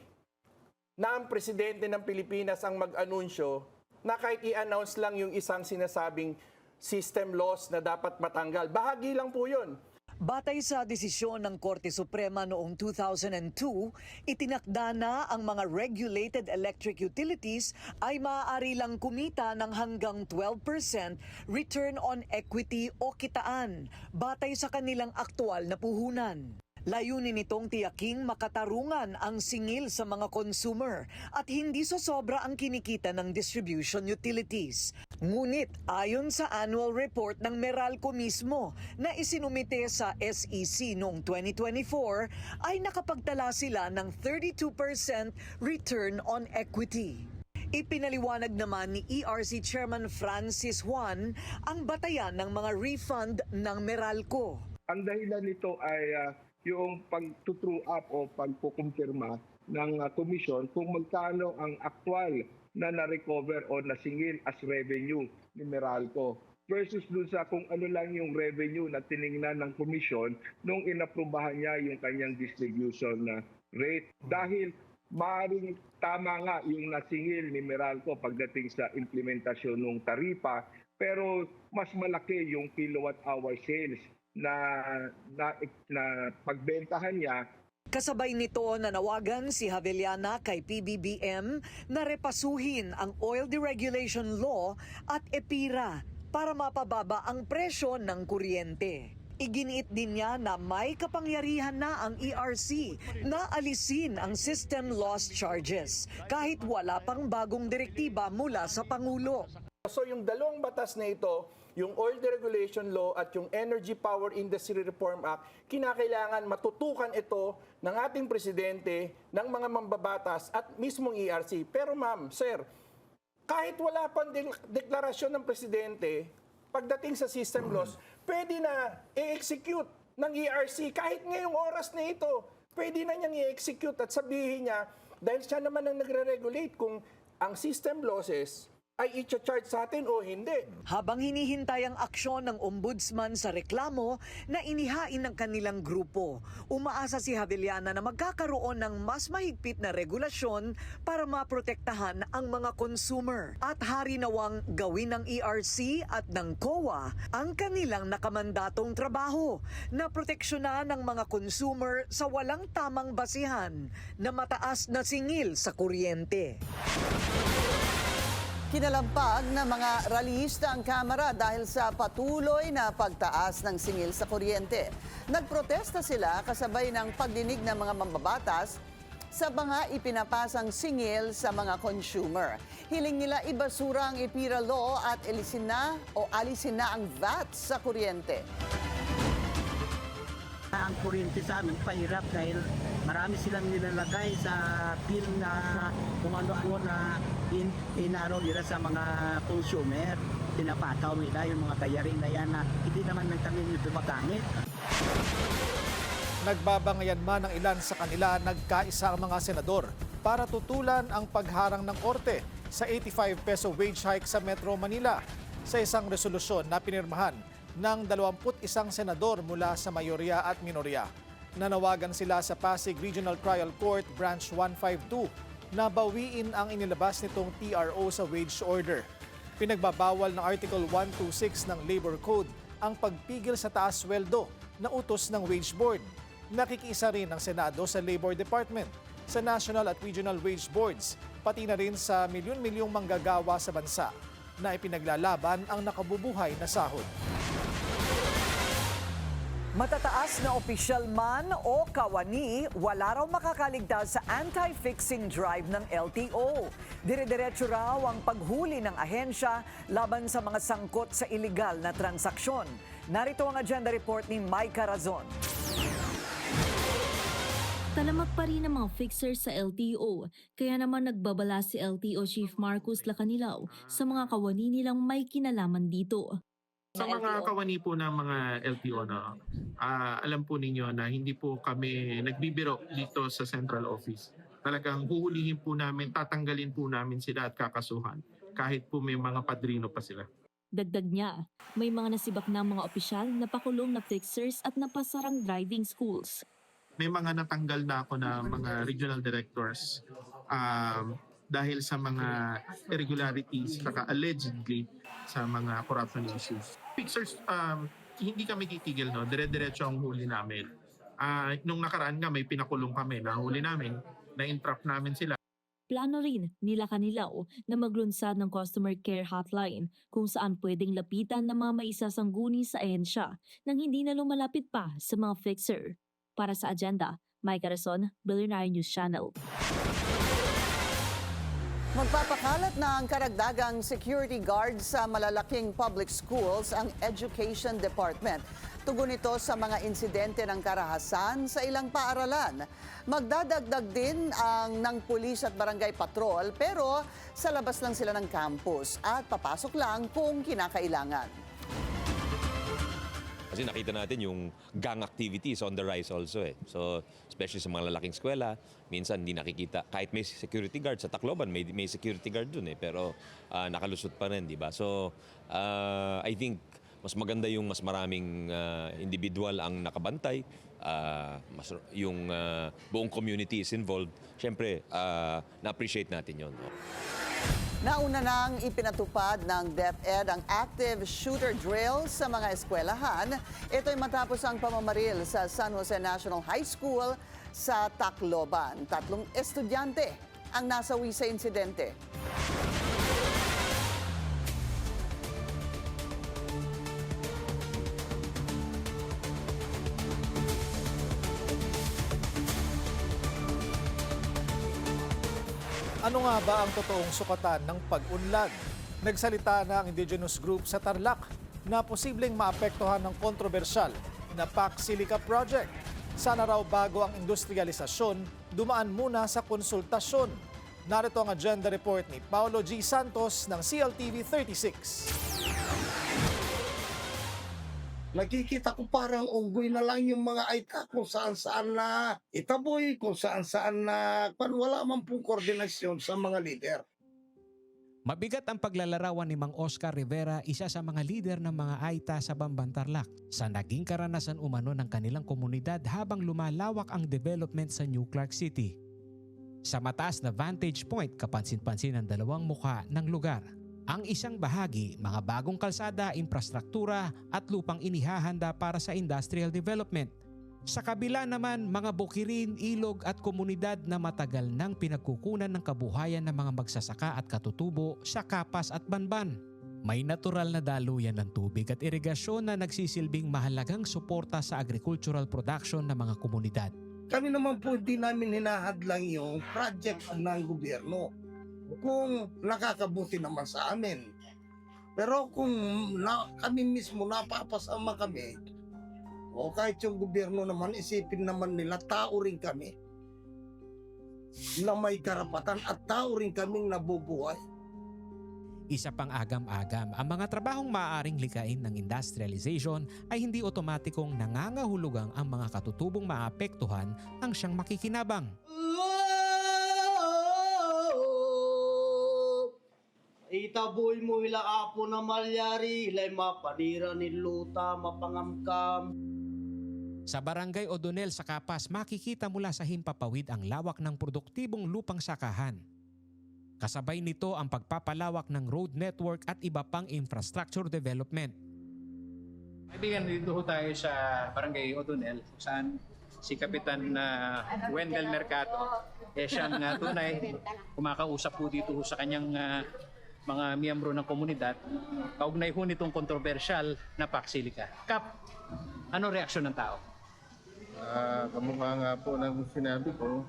na ang presidente ng Pilipinas ang mag-anunsyo na kahit i-announce lang yung isang sinasabing system loss na dapat matanggal? Bahagi lang po yun. Batay sa desisyon ng Korte Suprema noong 2002, itinakda na ang mga regulated electric utilities ay maaari lang kumita ng hanggang 12% return on equity o kitaan, batay sa kanilang aktual na puhunan. Layunin nitong tiyaking makatarungan ang singil sa mga consumer at hindi sosobra ang kinikita ng distribution utilities. Ngunit ayon sa annual report ng Meralco mismo na isinumite sa SEC noong 2024 ay nakapagtala sila ng 32% return on equity. Ipinaliwanag naman ni ERC Chairman Francis Juan ang batayan ng mga refund ng Meralco. Ang dahilan nito ay yung pag-true up o pagkukumpirma ng komisyon kung magkano ang aktual na na-recover o nasingil as revenue ni Meralco versus dun sa kung ano lang yung revenue na tiningnan ng komisyon nung inaprubahan niya yung kanyang distribution rate. Dahil maaaring tama nga yung nasingil ni Meralco pagdating sa implementasyon ng taripa, pero mas malaki yung kilowatt hour sales na pagbentahan niya. Kasabay nito, nanawagan si Javeliana kay PBBM na repasuhin ang Oil Deregulation Law at EPIRA para mapababa ang presyo ng kuryente. Iginiit din niya na may kapangyarihan na ang ERC na alisin ang system loss charges kahit wala pang bagong direktiba mula sa Pangulo. So yung dalawang batas na ito, yung Oil Deregulation Law at yung Energy Power Industry Reform Act, kinakailangan matutukan ito ng ating presidente, ng mga mambabatas at mismong ERC. Pero ma'am, sir, kahit wala pang deklarasyon ng presidente, pagdating sa system loss, pwede na i-execute ng ERC kahit ngayong oras na ito. Pwede na niyang i-execute at sabihin niya, dahil siya naman ang nagre-regulate kung ang system losses ay i-charge sa atin o hindi. Habang hinihintay ang aksyon ng ombudsman sa reklamo na inihain ng kanilang grupo, umaasa si Javeliana na magkakaroon ng mas mahigpit na regulasyon para maprotektahan ang mga consumer. At harinawang gawin ng ERC at ng COA ang kanilang nakamandatong trabaho na proteksyonan ng mga consumer sa walang tamang basihan na mataas na singil sa kuryente. Kinalampag ng mga rallyista ang Kamara dahil sa patuloy na pagtaas ng singil sa kuryente. Nagprotesta sila kasabay ng pagdinig ng mga mambabatas sa mga ipinapasang singil sa mga consumer. Hiling nila ibasura ang EPIRA law at alisin na ang VAT sa kuryente. Ang kuryente sa amin pahirap dahil marami silang nilalagay sa bill na kung ano-ano na inaro nila sa mga consumer. Pinapataw nila yung mga bayarin na yan na hindi naman kami nito magamit. Nagbabangayan man ng ilan sa kanila, nagkaisa ang mga senador para tutulan ang pagharang ng korte sa 85 peso wage hike sa Metro Manila sa isang resolusyon na pinirmahan ng 21 senador mula sa mayorya at minorya. Nanawagan sila sa Pasig Regional Trial Court Branch 152 na bawiin ang inilabas nitong TRO sa wage order. Pinagbabawal ng Article 126 ng Labor Code ang pagpigil sa taas sweldo na utos ng Wage Board. Nakikiisa rin ang Senado sa Labor Department, sa National at Regional Wage Boards, pati na rin sa milyon-milyong manggagawa sa bansa na ipinaglalaban ang nakabubuhay na sahod. Matataas na opisyal man o kawani, wala raw makakaligtas sa anti-fixing drive ng LTO. Dire-diretso raw ang paghuli ng ahensya laban sa mga sangkot sa iligal na transaksyon. Narito ang agenda report ni Mike Carazon. Talamak pa rin ang mga fixers sa LTO, kaya naman nagbabala si LTO Chief Marcus Lacanilao sa mga kawani nilang may kinalaman dito. Sa mga kawani po ng mga LTO, alam po ninyo na hindi po kami nagbibiro dito sa central office. Talagang huhulihin po namin, tatanggalin po namin sila at kakasuhan kahit po may mga padrino pa sila. Dagdag niya, may mga nasibak na mga opisyal na pakulong na fixers at napasarang driving schools. May mga natanggal na ako na mga regional directors dahil sa mga irregularities saka allegedly sa mga corruption issues. Fixers, hindi kami titigil, no? Dire-diretso ang huli namin. Nung nakaraan nga may pinakulong kami, nahuli namin, na-entrap namin sila. Plano rin nila Lacanilao na maglunsad ng customer care hotline kung saan pwedeng lapitan ng mga maisasangguni sa ahensya nang hindi na lumalapit pa sa mga fixer. Para sa agenda, Mike Carazon, Billionaire News Channel. Magpapakalat na ang karagdagang security guard sa malalaking public schools ang Education Department. Tugon ito sa mga insidente ng karahasan sa ilang paaralan. Magdadagdag din ang ng pulis at barangay patrol pero sa labas lang sila ng campus at papasok lang kung kinakailangan. Kasi nakita natin yung gang activities on the rise also eh. So, especially sa mga lalaking eskwela, minsan hindi nakikita. Kahit may security guard sa Tacloban, may security guard dun eh. Pero nakalusot pa rin, di ba? So, I think mas maganda yung mas maraming individual ang nakabantay buong community is involved, syempre, na-appreciate natin yun. Nauna nang ipinatupad ng DepEd ang active shooter drill sa mga eskwelahan. Ito'y matapos ang pamamaril sa San Jose National High School sa Tacloban. 3 estudyante ang nasawi sa insidente. Ano nga ba ang totoong sukatan ng pag-unlad? Nagsalita na ang indigenous group sa Tarlac na posibleng maapektuhan ng kontrobersyal na PAC Silica Project. Sana raw bago ang industrialisasyon, dumaan muna sa konsultasyon. Narito ang agenda report ni Paolo G. Santos ng CLTV 36. Nakikita ko parang unggoy na lang yung mga aita kung saan-saan na itaboy, kung saan-saan na wala man pong koordinasyon sa mga lider. Mabigat ang paglalarawan ni Mang Oscar Rivera, isa sa mga lider ng mga aita sa Bamban Tarlac, sa naging karanasan umano ng kanilang komunidad habang lumalawak ang development sa New Clark City. Sa mataas na vantage point, kapansin-pansin ang dalawang mukha ng lugar. Ang isang bahagi, mga bagong kalsada, infrastruktura at lupang inihahanda para sa industrial development. Sa kabila naman, mga bukirin, ilog at komunidad na matagal nang pinagkukunan ng kabuhayan ng mga magsasaka at katutubo sa Kapas at Banban. May natural na daluyan ng tubig at irigasyon na nagsisilbing mahalagang suporta sa agricultural production ng mga komunidad. Kami naman po hindi namin hinahadlang yung project ng gobyerno kung nakakabuti naman sa amin. Pero kung kami mismo napapasama kami, o kahit yung gobyerno naman, isipin naman nila, tao rin kami na may karapatan at tao rin kaming nabubuhay. Isa pang agam-agam, ang mga trabahong maaaring likain ng industrialization ay hindi otomatikong nangangahulugang ang mga katutubong maapektuhan ang siyang makikinabang. Itaboy mo hila apo na malyari, hilay mapanira ni luta, mapangamkam. Sa Barangay O'Donnell sa Kapas, makikita mula sa himpapawid ang lawak ng produktibong lupang sakahan. Kasabay nito ang pagpapalawak ng road network at iba pang infrastructure development. Kaibigan, dito tayo sa Barangay O'Donnell, saan si Kapitan Wendell Mercado, siyang tunay kumakausap po dito sa kanyang mga miyembro ng komunidad, kaugnay ho nitong kontrobersyal na PAC Silica. Kap, ano reaksyon ng tao? Kamukha nga po ng sinabi ko,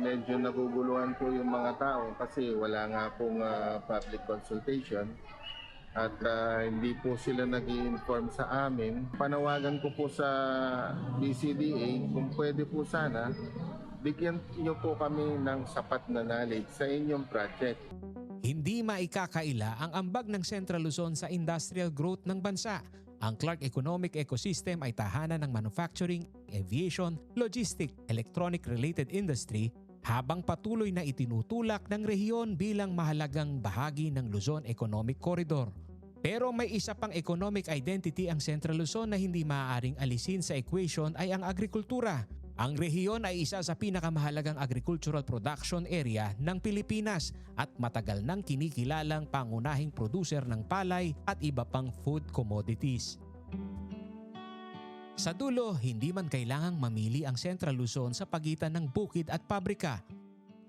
medyo naguguluhan po yung mga tao kasi wala nga pong public consultation at hindi po sila nag-i-inform sa amin. Panawagan ko po sa BCDA kung pwede po sana, bigyan niyo po kami ng sapat na knowledge sa inyong project. Hindi maikakaila ang ambag ng Central Luzon sa industrial growth ng bansa. Ang Clark Economic Ecosystem ay tahanan ng manufacturing, aviation, logistic, electronic-related industry habang patuloy na itinutulak ng rehiyon bilang mahalagang bahagi ng Luzon Economic Corridor. Pero may isa pang economic identity ang Central Luzon na hindi maaaring alisin sa equation ay ang agrikultura. Ang rehiyon ay isa sa pinakamahalagang agricultural production area ng Pilipinas at matagal nang kinikilalang pangunahing producer ng palay at iba pang food commodities. Sa dulo, hindi man kailangang mamili ang Central Luzon sa pagitan ng bukid at pabrika.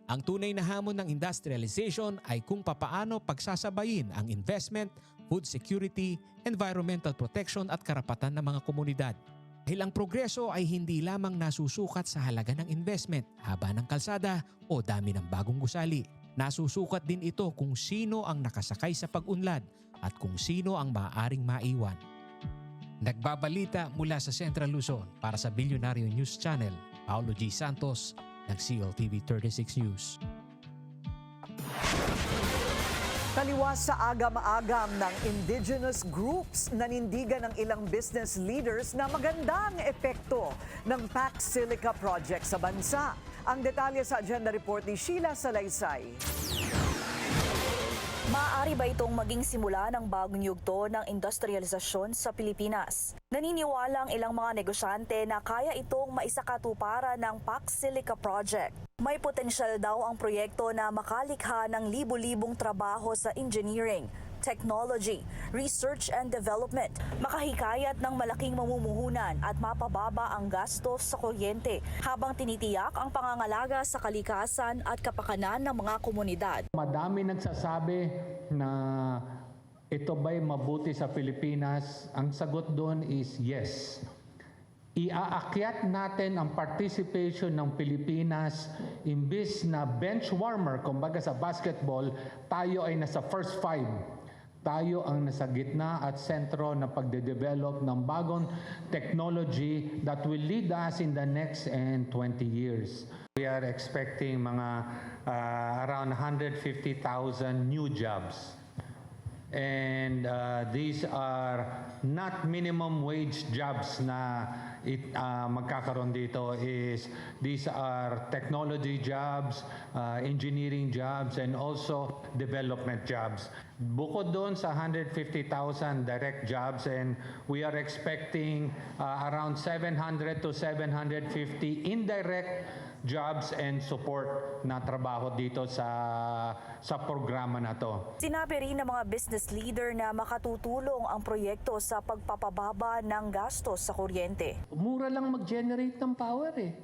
Ang tunay na hamon ng industrialization ay kung papaano pagsasabayin ang investment, food security, environmental protection at karapatan ng mga komunidad. Dahil ang progreso ay hindi lamang nasusukat sa halaga ng investment, haba ng kalsada o dami ng bagong gusali. Nasusukat din ito kung sino ang nakasakay sa pag-unlad at kung sino ang maaaring maiwan. Nagbabalita mula sa Central Luzon para sa Bilyonaryo News Channel, Paolo G. Santos ng CLTV 36 News. Taliwas sa agam-agam ng indigenous groups, nanindigan ng ilang business leaders na magandang epekto ng PAC Silica Project sa bansa. Ang detalye sa agenda report ni Sheila Salaysay. Maaari ba itong maging simula ng bagong yugto ng industrialisasyon sa Pilipinas? Naniniwala ang ilang mga negosyante na kaya itong maisakatuparan ng Pax Silica Project. May potensyal daw ang proyekto na makalikha ng libu-libong trabaho sa engineering, technology, research and development, makahikayat ng malaking mamumuhunan at mapababa ang gastos sa kuryente habang tinitiyak ang pangangalaga sa kalikasan at kapakanan ng mga komunidad. Madami nagsasabi na ito ba'y mabuti sa Pilipinas? Ang sagot doon is yes. Iaakyat natin ang participation ng Pilipinas imbis na bench warmer, kumbaga sa basketball, tayo ay nasa first five. Tayo ang nasa gitna at sentro ng pagde-develop ng bagong technology that will lead us in the next 20 years. We are expecting mga around 150,000 new jobs. And these are not minimum wage jobs na magkakaroon dito. These are technology jobs, engineering jobs, and also development jobs. Bukod doon sa 150,000 direct jobs, and we are expecting around 700 to 750 indirect jobs and support na trabaho dito sa programa na to. Sinabi rin ng mga business leader na makatutulong ang proyekto sa pagpapababa ng gastos sa kuryente. Mura lang mag-generate ng power eh.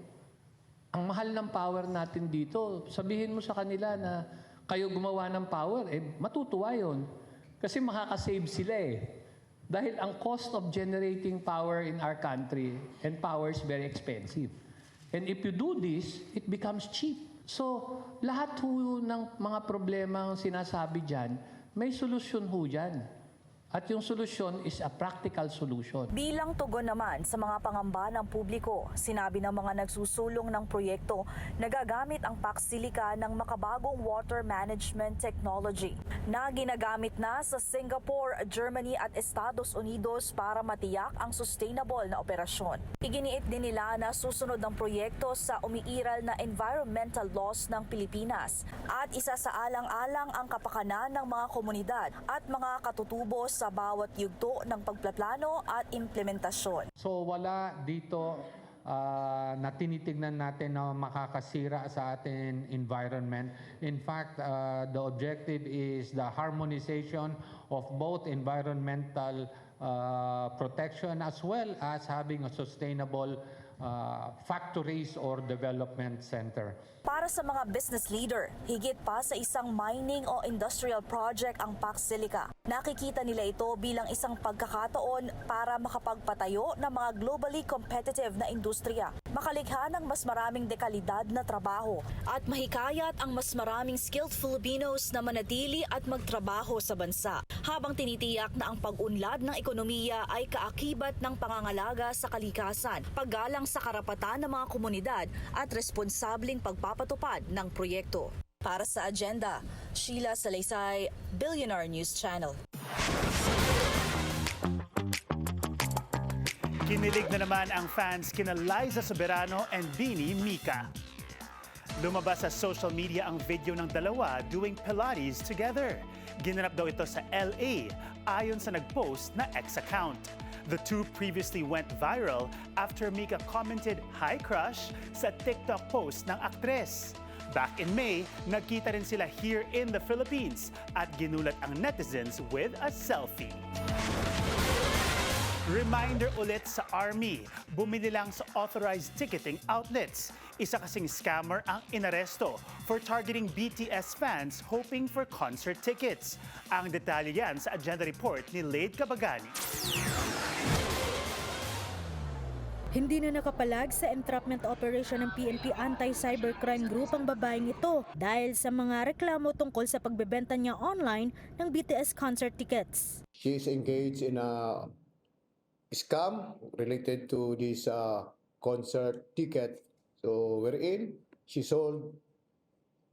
Ang mahal ng power natin dito, sabihin mo sa kanila na kayo gumawa ng power, matutuwa yun. Kasi makakasave sila eh. Dahil ang cost of generating power in our country and power is very expensive. And if you do this, it becomes cheap. So, lahat ho ng mga problemang sinasabi dyan, may solusyon ho dyan. At yung solusyon is a practical solution. Bilang tugon naman sa mga pangamba ng publiko, sinabi ng mga nagsusulong ng proyekto na gagamit ang Pax Silica ng makabagong water management technology na ginagamit na sa Singapore, Germany at Estados Unidos para matiyak ang sustainable na operasyon. Iginiit din nila na susunod ang proyekto sa umiiral na environmental laws ng Pilipinas at isa sa alang-alang ang kapakanan ng mga komunidad at mga katutubos sa bawat yugto ng pagplaplano at implementasyon. So wala dito na tinitignan natin na makakasira sa ating environment. In fact, the objective is the harmonization of both environmental protection as well as having a sustainable factories or development center. Para sa mga business leader, higit pa sa isang mining o industrial project ang Pax Silica. Nakikita nila ito bilang isang pagkakataon para makapagpatayo ng mga globally competitive na industriya, makalikha ng mas maraming dekalidad na trabaho, at mahikayat ang mas maraming skilled Filipinos na manatili at magtrabaho sa bansa, habang tinitiyak na ang pag-unlad ng ekonomiya ay kaakibat ng pangangalaga sa kalikasan, paggalang sa karapatan ng mga komunidad at responsabling pagpapatupad ng proyekto. Para sa Agenda, Sheila Salaysay, Billionaire News Channel. Kinilig na naman ang fans kina Liza Soberano and Beanie Mika. Lumabas sa social media ang video ng dalawa doing Pilates together. Ginanap daw ito sa LA ayon sa nag-post na X account. The two previously went viral after Mika commented "Hi crush" sa TikTok post ng aktres. Back in May, nagkita rin sila here in the Philippines at ginulat ang netizens with a selfie. Reminder ulit sa Army, bumili lang sa authorized ticketing outlets. Isa kasing scammer ang inaresto for targeting BTS fans hoping for concert tickets. Ang detalye yan sa Agenda Report ni Lade Cabagani. Hindi na nakapalag sa entrapment operation ng PNP Anti-Cybercrime Group ang babaeng ito dahil sa mga reklamo tungkol sa pagbebenta niya online ng BTS concert tickets. She is engaged in a scam related to this concert ticket. So wherein she sold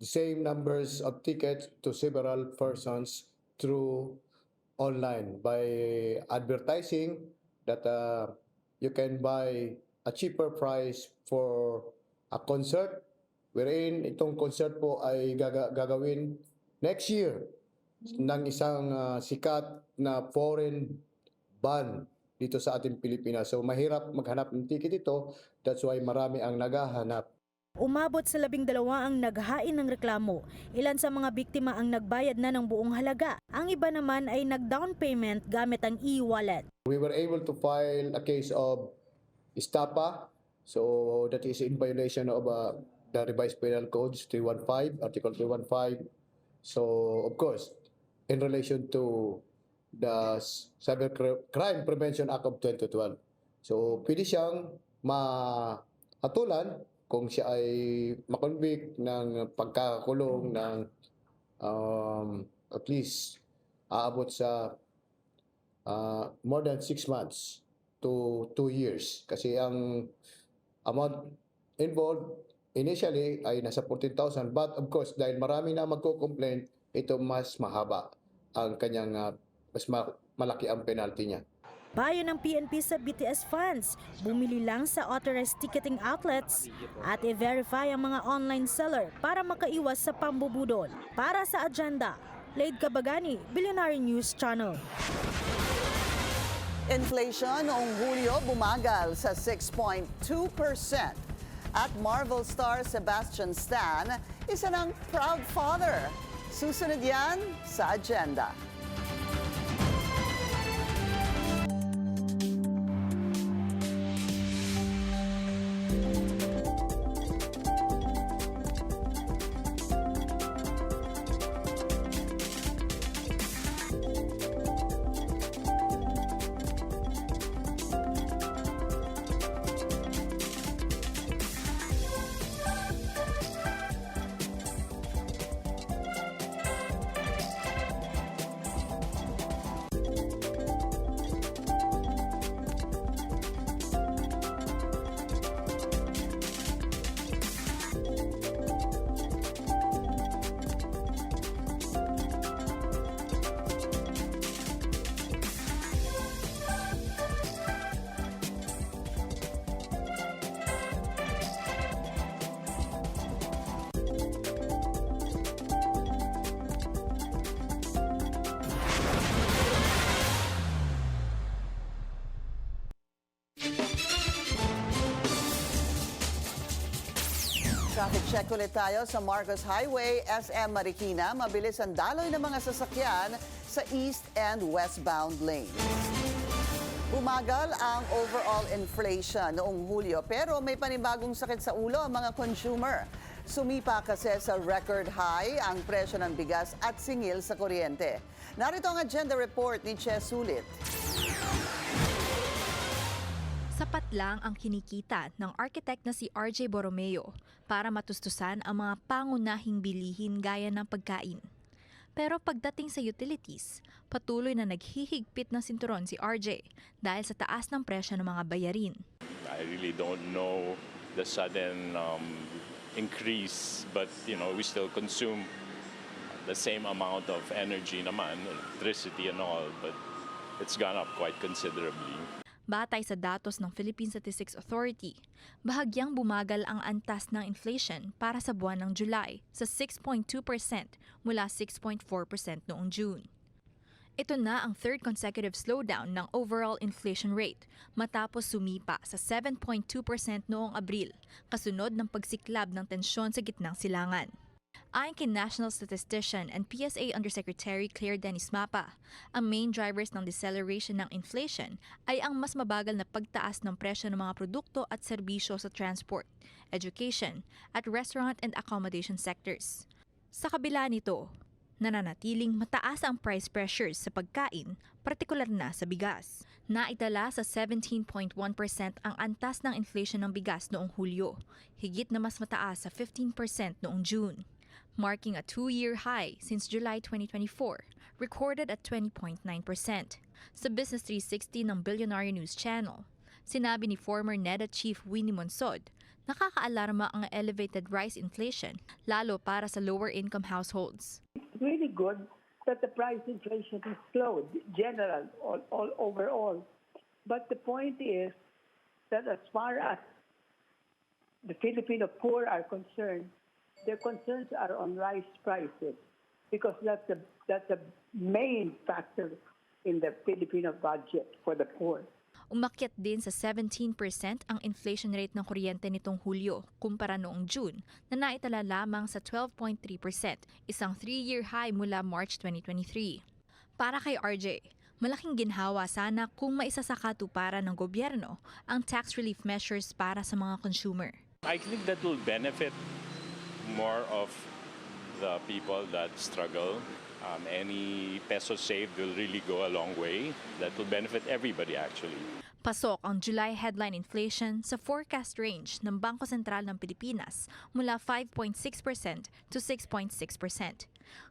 the same numbers of tickets to several persons through online by advertising that you can buy a cheaper price for a concert wherein itong concert po ay gagawin next year ng isang sikat na foreign ban dito sa ating Pilipinas. So mahirap maghanap ng ticket ito. That's why marami ang naghahanap. Umabot sa 12 ang naghain ng reklamo. Ilan sa mga biktima ang nagbayad na ng buong halaga. Ang iba naman ay nag-down payment gamit ang e-wallet. We were able to file a case of estafa. So that is in violation of the revised penal codes 315, Article 315. So of course, in relation to the Cybercrime Prevention Act of 2012. So pwede siyang mahatulan kung siya ay makonvict ng pagkakakulong ng at least aabot sa more than 6 months to 2 years. Kasi ang amount involved initially ay nasa 14,000, but of course dahil marami na magko-complain, ito mas mahaba ang kanyang mas malaki ang penalty niya. Payo ng PNP sa BTS fans, bumili lang sa authorized ticketing outlets at i-verify ang mga online seller para makaiwas sa pambubudol. Para sa agenda, Laid Kabagani, Billionaire News Channel. Inflation noong Hulyo bumagal sa 6.2%. At Marvel star Sebastian Stan, isa ng proud father. Susunod yan sa agenda. Traffic check ulit tayo sa Marcos Highway, SM Marikina. Mabilis ang daloy ng mga sasakyan sa east and westbound lanes. Bumagal ang overall inflation noong Hulyo pero may panibagong sakit sa ulo ang mga consumer. Sumipa kasi sa record high ang presyo ng bigas at singil sa kuryente. Narito ang agenda report ni Che Sulit. Sapat lang ang kinikita ng architect na si RJ Borromeo para matustusan ang mga pangunahing bilihin gaya ng pagkain. Pero pagdating sa utilities, patuloy na naghihigpit ng sinturon si RJ dahil sa taas ng presyo ng mga bayarin. I really don't know the sudden increase, but we still consume the same amount of energy naman, electricity and all, but it's gone up quite considerably. Batay sa datos ng Philippine Statistics Authority, bahagyang bumagal ang antas ng inflation para sa buwan ng July sa 6.2% mula 6.4% noong June. Ito na ang third consecutive slowdown ng overall inflation rate matapos sumipa sa 7.2% noong Abril, kasunod ng pagsiklab ng tensyon sa gitnang silangan. Ayon kay National Statistician and PSA Undersecretary Claire Dennis Mapa, ang main drivers ng deceleration ng inflation ay ang mas mabagal na pagtaas ng presyo ng mga produkto at serbisyo sa transport, education, at restaurant and accommodation sectors. Sa kabila nito, nananatiling mataas ang price pressures sa pagkain, partikular na sa bigas. Naitala sa 17.1% ang antas ng inflation ng bigas noong Hulyo, higit na mas mataas sa 15% noong June, marking a 2-year high since July 2024, recorded at 20.9%. Sa Business 360 ng Billionaire News Channel, sinabi ni former NEDA Chief Winnie Monsod, nakakaalarma ang elevated rice inflation, lalo para sa lower-income households. It's really good that the price inflation is slowed, general, all overall. But the point is that as far as the Filipino poor are concerned, their concerns are on rice prices. because that's the main factor in the Filipino budget for the poor. Umakyat din sa 17% ang inflation rate ng kuryente nitong Hulyo kumpara noong June na naitala lamang sa 12.3%, isang 3-year high mula March 2023. Para kay RJ, malaking ginhawa sana kung maisasakatuparan ng gobyerno ang tax relief measures para sa mga consumer. I think that will benefit more of the people that struggle. Any peso saved will really go a long way. That will benefit everybody actually. Pasok ang July headline inflation sa forecast range ng Bangko Sentral ng Pilipinas mula 5.6% to 6.6%.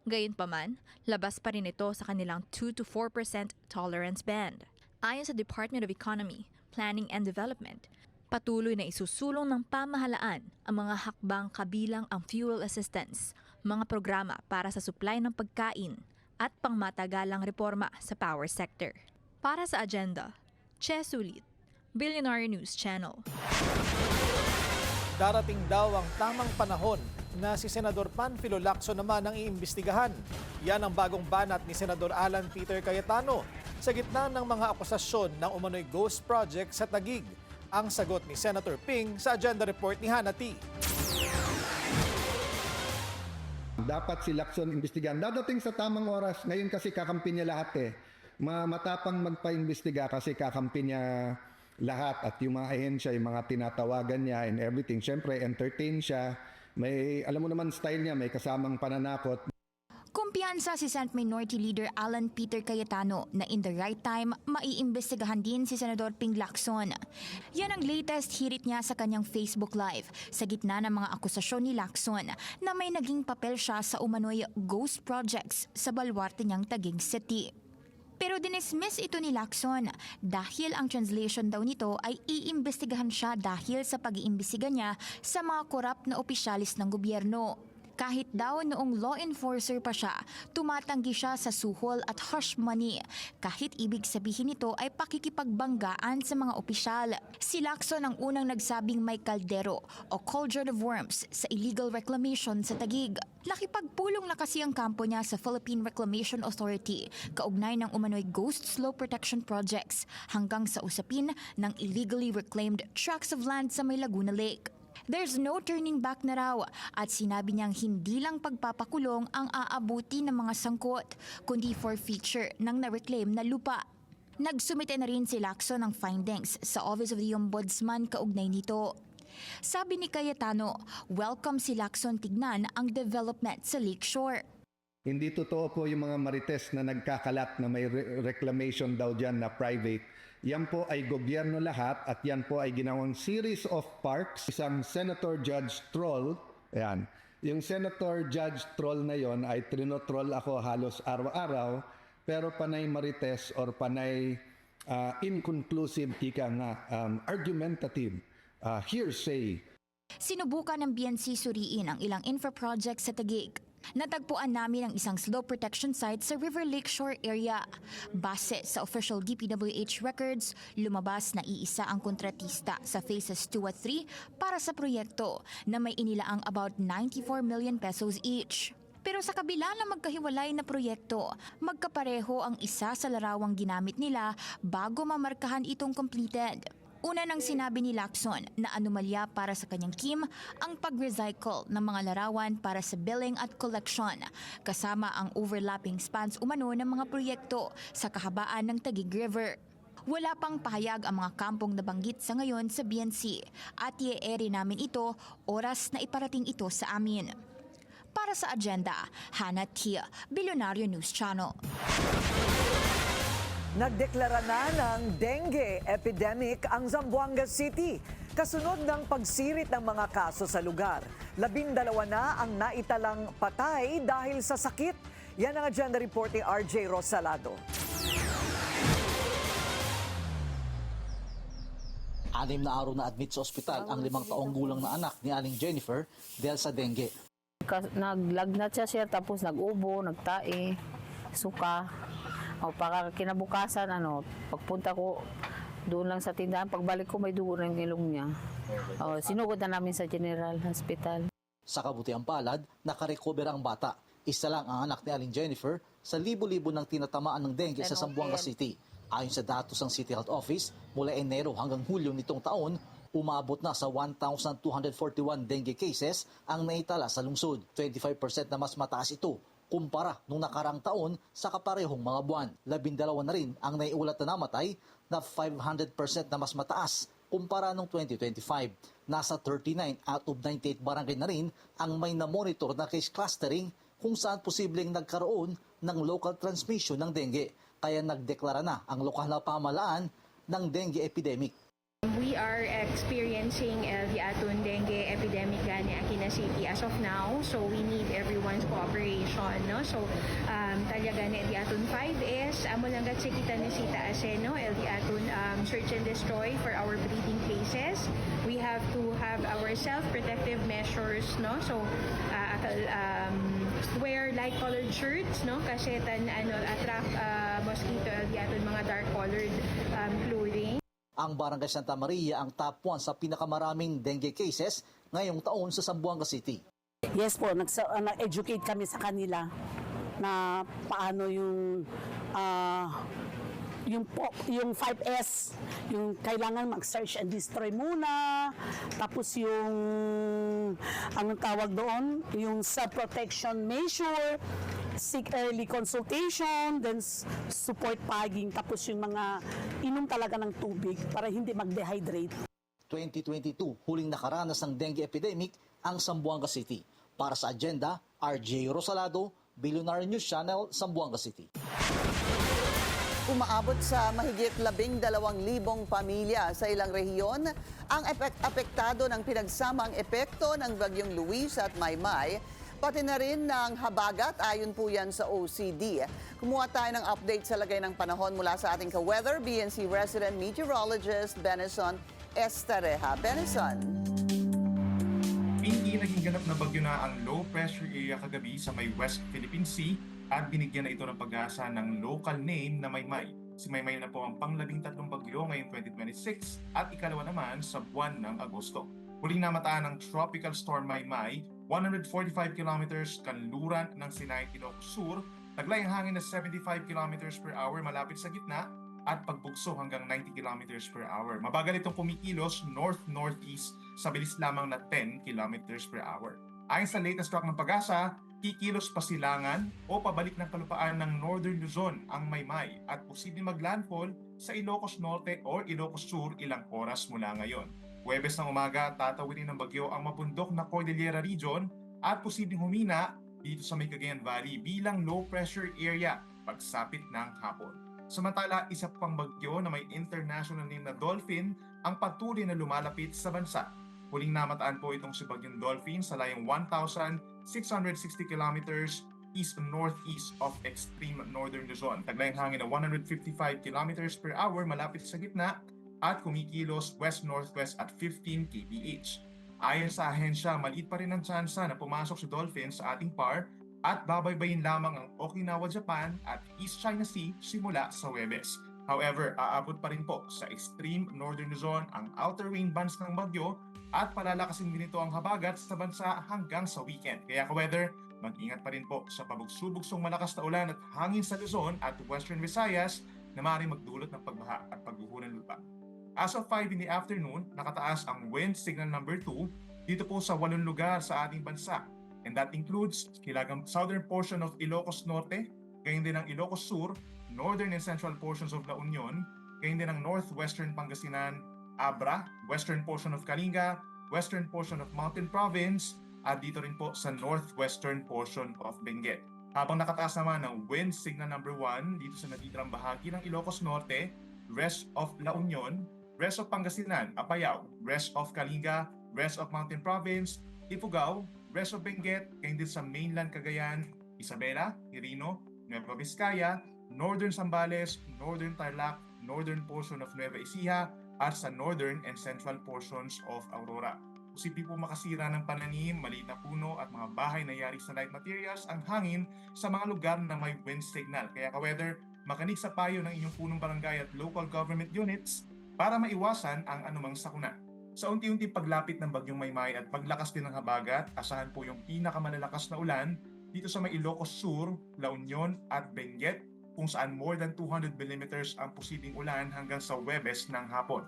Gayunpaman, labas pa rin ito sa kanilang 2 to 4% tolerance band. Ayon sa Department of Economy, Planning and Development, patuloy na isusulong ng pamahalaan ang mga hakbang kabilang ang fuel assistance, mga programa para sa supply ng pagkain at pangmatagalang reforma sa power sector. Para sa agenda, Che Sulit, Billionaire News Channel. Darating daw ang tamang panahon na si Senador Panfilo Lacson naman ang iimbestigahan. Yan ang bagong banat ni Senador Alan Peter Cayetano sa gitna ng mga akusasyon ng umano'y ghost project sa Taguig. Ang sagot ni Senator Ping sa agenda report ni Hannah T. Dapat si Lacson imbestigahan. Dadating sa tamang oras. Ngayon kasi kakampi niya lahat eh. Matapang magpa-imbestiga kasi kakampi niya lahat. At yung mga ahensya, yung mga tinatawagan niya and everything. Siyempre, entertain siya. May, alam mo naman style niya, may kasamang pananakot. Kumpiyansa si Senate Minority Leader Alan Peter Cayetano na in the right time, maiimbestigahan din si Senador Ping Lacson. Yan ang latest hirit niya sa kanyang Facebook Live sa gitna ng mga akusasyon ni Lacson na may naging papel siya sa umano'y ghost projects sa baluarte niyang Taguig City. Pero dinismiss ito ni Lacson dahil ang translation daw nito ay iimbestigahan siya dahil sa pag-iimbestiga niya sa mga korap na opisyalis ng gobyerno. Kahit daw noong law enforcer pa siya, tumatanggi siya sa suhol at hush money. Kahit ibig sabihin nito ay pakikipagbanggaan sa mga opisyal. Si Lacson ang unang nagsabing may kaldero o cauldron of worms sa illegal reclamation sa Taguig. Nakipagpulong na kasi ang kampo niya sa Philippine Reclamation Authority kaugnay ng umano'y ghost slope protection projects hanggang sa usapin ng illegally reclaimed tracts of land sa may Laguna Lake. There's no turning back na raw at sinabi niyang hindi lang pagpapakulong ang aabuti ng mga sangkot kundi forfeiture ng na-reclaim na lupa. Nagsumite na rin si Lacson ng findings sa Office of the Ombudsman kaugnay nito. Sabi ni Cayetano, welcome si Lacson tignan ang development sa Lakeshore. Hindi totoo po yung mga marites na nagkakalat na may reclamation daw dyan na private. Yan po ay gobyerno lahat at yan po ay ginawang series of parks. Isang Senator Judge Troll, ayan. Yung Senator Judge Troll na yon ay trinotroll ako halos araw-araw, pero panay marites or panay inconclusive, ika nga, argumentative, hearsay. Sinubukan ng BNC suriin ang ilang infra projects sa Taguig. Natagpuan namin ang isang slope protection site sa River Lakeshore area. Base sa official DPWH records, lumabas na iisa ang kontratista sa phases 2 at 3 para sa proyekto na may inilaang about 94 million pesos each. Pero sa kabila ng magkahiwalay na proyekto, magkapareho ang isa sa larawang ginamit nila bago mamarkahan itong completed. Una nang sinabi ni Lacson na anomalya para sa kanyang team ang pag-recycle ng mga larawan para sa billing at collection, kasama ang overlapping spans umano ng mga proyekto sa kahabaan ng Taguig River. Wala pang pahayag ang mga kampong nabanggit sa ngayon sa BNC at i-ere namin ito oras na iparating ito sa amin. Para sa agenda, Hannah T, Billionaire News Channel. Nagdeklara na ng dengue epidemic ang Zamboanga City. Kasunod ng pagsirit ng mga kaso sa lugar. 12 na ang naitalang patay dahil sa sakit. Yan ang agenda report ni RJ Rosalado. 6 na araw na admit sa ospital ang 5 taong gulang na anak ni Aling Jennifer dahil sa dengue. Naglagnat siya tapos nag-ubo, nagtae, suka. O para kinabukasan, pagpunta ko doon lang sa tindahan, pagbalik ko may dugo ng ilong niya. Sinugod na namin sa General Hospital. Sa kabutiang palad, nakarecover ang bata. Isa lang ang anak ni Aling Jennifer sa libo-libo ng tinatamaan ng dengue sa Zamboanga City. Ayon sa datos ng City Health Office, mula Enero hanggang Hulyo nitong taon, umabot na sa 1,241 dengue cases ang naitala sa lungsod. 25% na mas mataas ito kumpara nung nakarang taon sa kaparehong mga buwan. 12 na rin ang naiulat na namatay na 500% na mas mataas kumpara nung 2025. Nasa 39 out of 98 barangay na rin ang may na-monitor na case clustering kung saan posibleng nagkaroon ng local transmission ng dengue. Kaya nagdeklara na ang lokal na pamahalaan ng dengue epidemic. We are experiencing the Atun dengue epidemic gani Aquina City as of now, so we need everyone's cooperation, no? So talaga ni the Atun 5 is amo lang gat kita ni sita aseno the Atun search and destroy for our breeding places. We have to have our self-protective measures, no? So wear light-colored shirts, no? Kasi attract mosquito the Atun mga dark-colored clothing. Ang Barangay Santa Maria ang top 1 sa pinakamaraming dengue cases ngayong taon sa Zamboanga City. Yes po, nag-educate kami sa kanila na paano yung 5S, yung kailangan mag-search and destroy muna, tapos yung anong tawag doon, yung self-protection measure, seek early consultation, then support paging, tapos yung mga inom talaga ng tubig para hindi mag-dehydrate. 2022, huling nakaranas ng dengue epidemic ang Zamboanga City. Para sa agenda, RJ Rosalado, Billionaire News Channel, Zamboanga City. Umaabot sa mahigit 12,000 pamilya sa ilang rehiyon ang apektado ng pinagsamang epekto ng Bagyong Luis at Maymay, pati na rin ng habagat ayon po yan sa OCD. Kumuha tayo ng update sa lagay ng panahon mula sa ating ka-weather, BNC resident meteorologist Benison Estareja. Benison. Hindi naging ganap na bagyo na ang low pressure area kagabi sa may West Philippine Sea at binigyan na ito ng pag-asa ng local name na Maymay. Si Maymay na po ang pang-13 bagyo ngayong 2026 at ikalawa naman sa buwan ng Agosto. Huling namataan ng Tropical Storm Maymay, 145 kilometers kanluran ng Sinay, Ilocos Sur, taglay ang hangin na 75 kilometers per hour malapit sa gitna at pagbugso hanggang 90 kilometers per hour. Mabagal itong kumikilos north-northeast sa bilis lamang na 10 kilometers per hour. Ayon sa latest track ng Pag-asa, kikilos pasilangan o pabalik ng kalupaan ng Northern Luzon ang Maymay at posibleng maglandfall sa Ilocos Norte o Ilocos Sur ilang oras mula ngayon. Huwebes ng umaga, tatawidin ng bagyo ang mabundok na Cordillera Region at posibleng humina dito sa may Cagayan Valley bilang low pressure area pagsapit ng hapon. Samantala, isa pang bagyo na may international name na Dolphin ang patuloy na lumalapit sa bansa. Huling namataan po itong si Bagyong Dolphin sa layong 1,660 kilometers east-northeast of extreme northern Luzon. Taglayang hangin na 155 kilometers per hour malapit sa gitna at kumikilos west-northwest at 15 kph. Ayon sa ahensya, maliit pa rin ang tsansa na pumasok si Dolphin sa ating PAR at babaybayin lamang ang Okinawa, Japan at East China Sea simula sa Huwebes. However, aabot pa rin po sa extreme northern Luzon ang outer rain bands ng bagyo at palalakasin din ito ang habagat sa bansa hanggang sa weekend. Kaya ka-weather, mag-ingat pa rin po sa pabugsubugsong malakas na ulan at hangin sa Luzon at Western Visayas na maaaring magdulot ng pagbaha at pagguho ng lupa. As of 5 in the afternoon, nakataas ang wind signal number 2 dito po sa 8 lugar sa ating bansa. And that includes hilagang southern portion of Ilocos Norte, gayon din ang Ilocos Sur, northern and central portions of La Union, gayon din ang northwestern Pangasinan, Abra, western portion of Kalinga, western portion of Mountain Province, at dito rin po sa northwestern portion of Benguet. Habang nakataas naman ang wind signal number 1 dito sa natitirang bahagi ng Ilocos Norte, rest of La Union, rest of Pangasinan, Apayao, rest of Kalinga, rest of Mountain Province, Ifugao, rest of Benguet, gayon din sa mainland Cagayan, Isabela, Quirino, Nueva Vizcaya, northern Zambales, northern Tarlac, northern portion of Nueva Ecija, at sa northern and central portions of Aurora. Posible po makasira ng pananim, maliit na puno at mga bahay na yari sa light materials ang hangin sa mga lugar na may wind signal. Kaya ka-weather, makinig sa payo ng inyong punong barangay at local government units para maiwasan ang anumang sakuna. Sa unti-unti paglapit ng Bagyong Maymay at paglakas din ng habagat, asahan po yung pinakamalalakas na ulan dito sa may Ilocos Sur, La Union at Benguet, kung saan more than 200 millimeters ang posibleng ulan hanggang sa Huwebes ng hapon.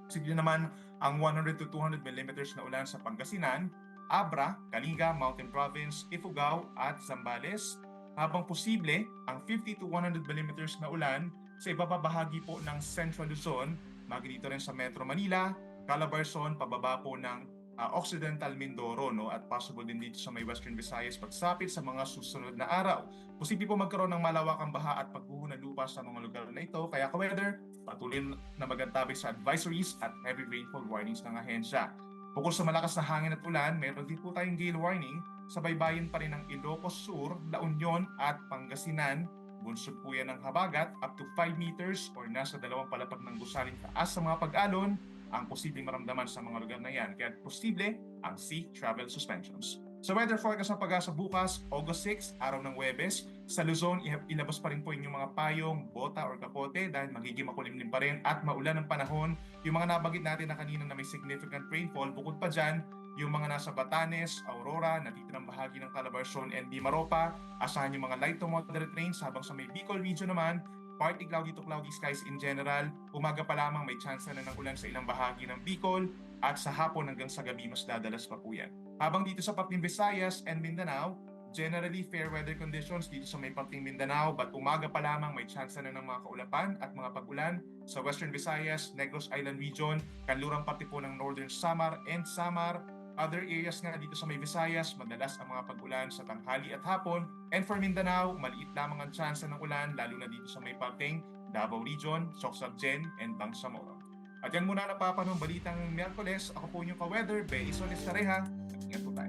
Posible naman ang 100 to 200 millimeters na ulan sa Pangasinan, Abra, Kalinga, Mountain Province, Ifugao at Zambales, habang posible ang 50 to 100 millimeters na ulan sa ibababahagi po ng Central Luzon, magi dito rin sa Metro Manila, Calabarzon, pababa po ng Occidental Mindoro, no? At possible din dito sa may Western Visayas pagsapit sa mga susunod na araw. Posible po magkaroon ng malawakang baha at pagguho ng lupa sa mga lugar na ito, kaya ka-weather, patuloy na magantabay sa advisories at heavy rainfall warnings ng ahensya. Bukod sa malakas na hangin at ulan, meron din po tayong gale warning sa baybayin pa rin ng Ilocos Sur, La Union at Pangasinan. Bunsod po yan ng habagat up to 5 meters or nasa 2 palapag ng gusaling taas sa mga pag-alon ang posibleng maramdaman sa mga lugar na yan. Kaya posible ang sea travel suspensions. Sa weather forecast ng Pag-asa bukas, August 6, araw ng Huwebes, sa Luzon, ilabas pa rin po inyong mga payong, bota or kapote dahil magiging makulimlim pa rin at maulan ng panahon. Yung mga nabanggit natin na kanina na may significant rainfall, bukod pa dyan, yung mga nasa Batanes, Aurora, natitirang bahagi ng Calabarzon and Mimaropa, asahan yung mga light to moderate rains habang sa may Bicol region naman, partly cloudy to cloudy skies in general. Umaga pa lamang may chance na ng ulan sa ilang bahagi ng Bicol at sa hapon hanggang sa gabi mas dadalas pa po yan. Habang dito sa Parting Visayas and Mindanao, generally fair weather conditions dito sa may Parting Mindanao, but umaga pa lamang may chance na ng mga kaulapan at mga pag-ulan sa Western Visayas, Negros Island region, kanlurang parte po ng Northern Samar and Samar. Other areas nga dito sa may Visayas, madalas ang mga pag-ulan sa tanghali at hapon. And for Mindanao, maliit lamang ang chance ng ulan, lalo na dito sa may Parting Davao Region, Socsagjen, and Bangsamoro. At yan muna napapanong balitang Miyerkules. Ako po inyong ka-weather, Be Isones Tareha. Ingat po tayo.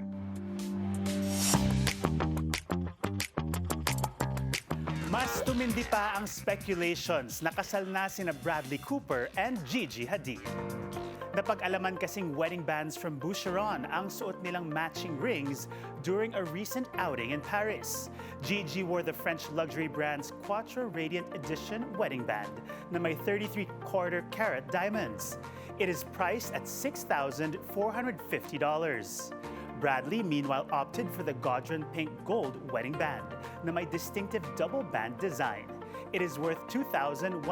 Mas tumindi pa ang speculations na kasal na sina Bradley Cooper and Gigi Hadid. Napag-alaman kasing wedding bands from Boucheron ang suot nilang matching rings during a recent outing in Paris. Gigi wore the French luxury brand's Quattro Radiant Edition wedding band na may 33/4 carat diamonds. It is priced at $6,450. Bradley, meanwhile, opted for the Gaudron Pink Gold wedding band na may distinctive double band design. It is worth $2,120.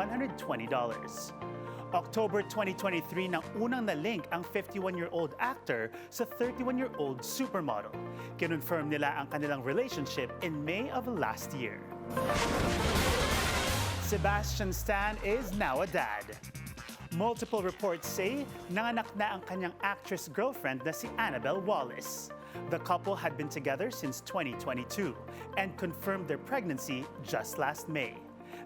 October 2023 nang unang na-link ang 51-year-old actor sa 31-year-old supermodel. Kinonfirm nila ang kanilang relationship in May of last year. Sebastian Stan is now a dad. Multiple reports say nanganak na ang kanyang actress-girlfriend na si Annabelle Wallis. The couple had been together since 2022 and confirmed their pregnancy just last May.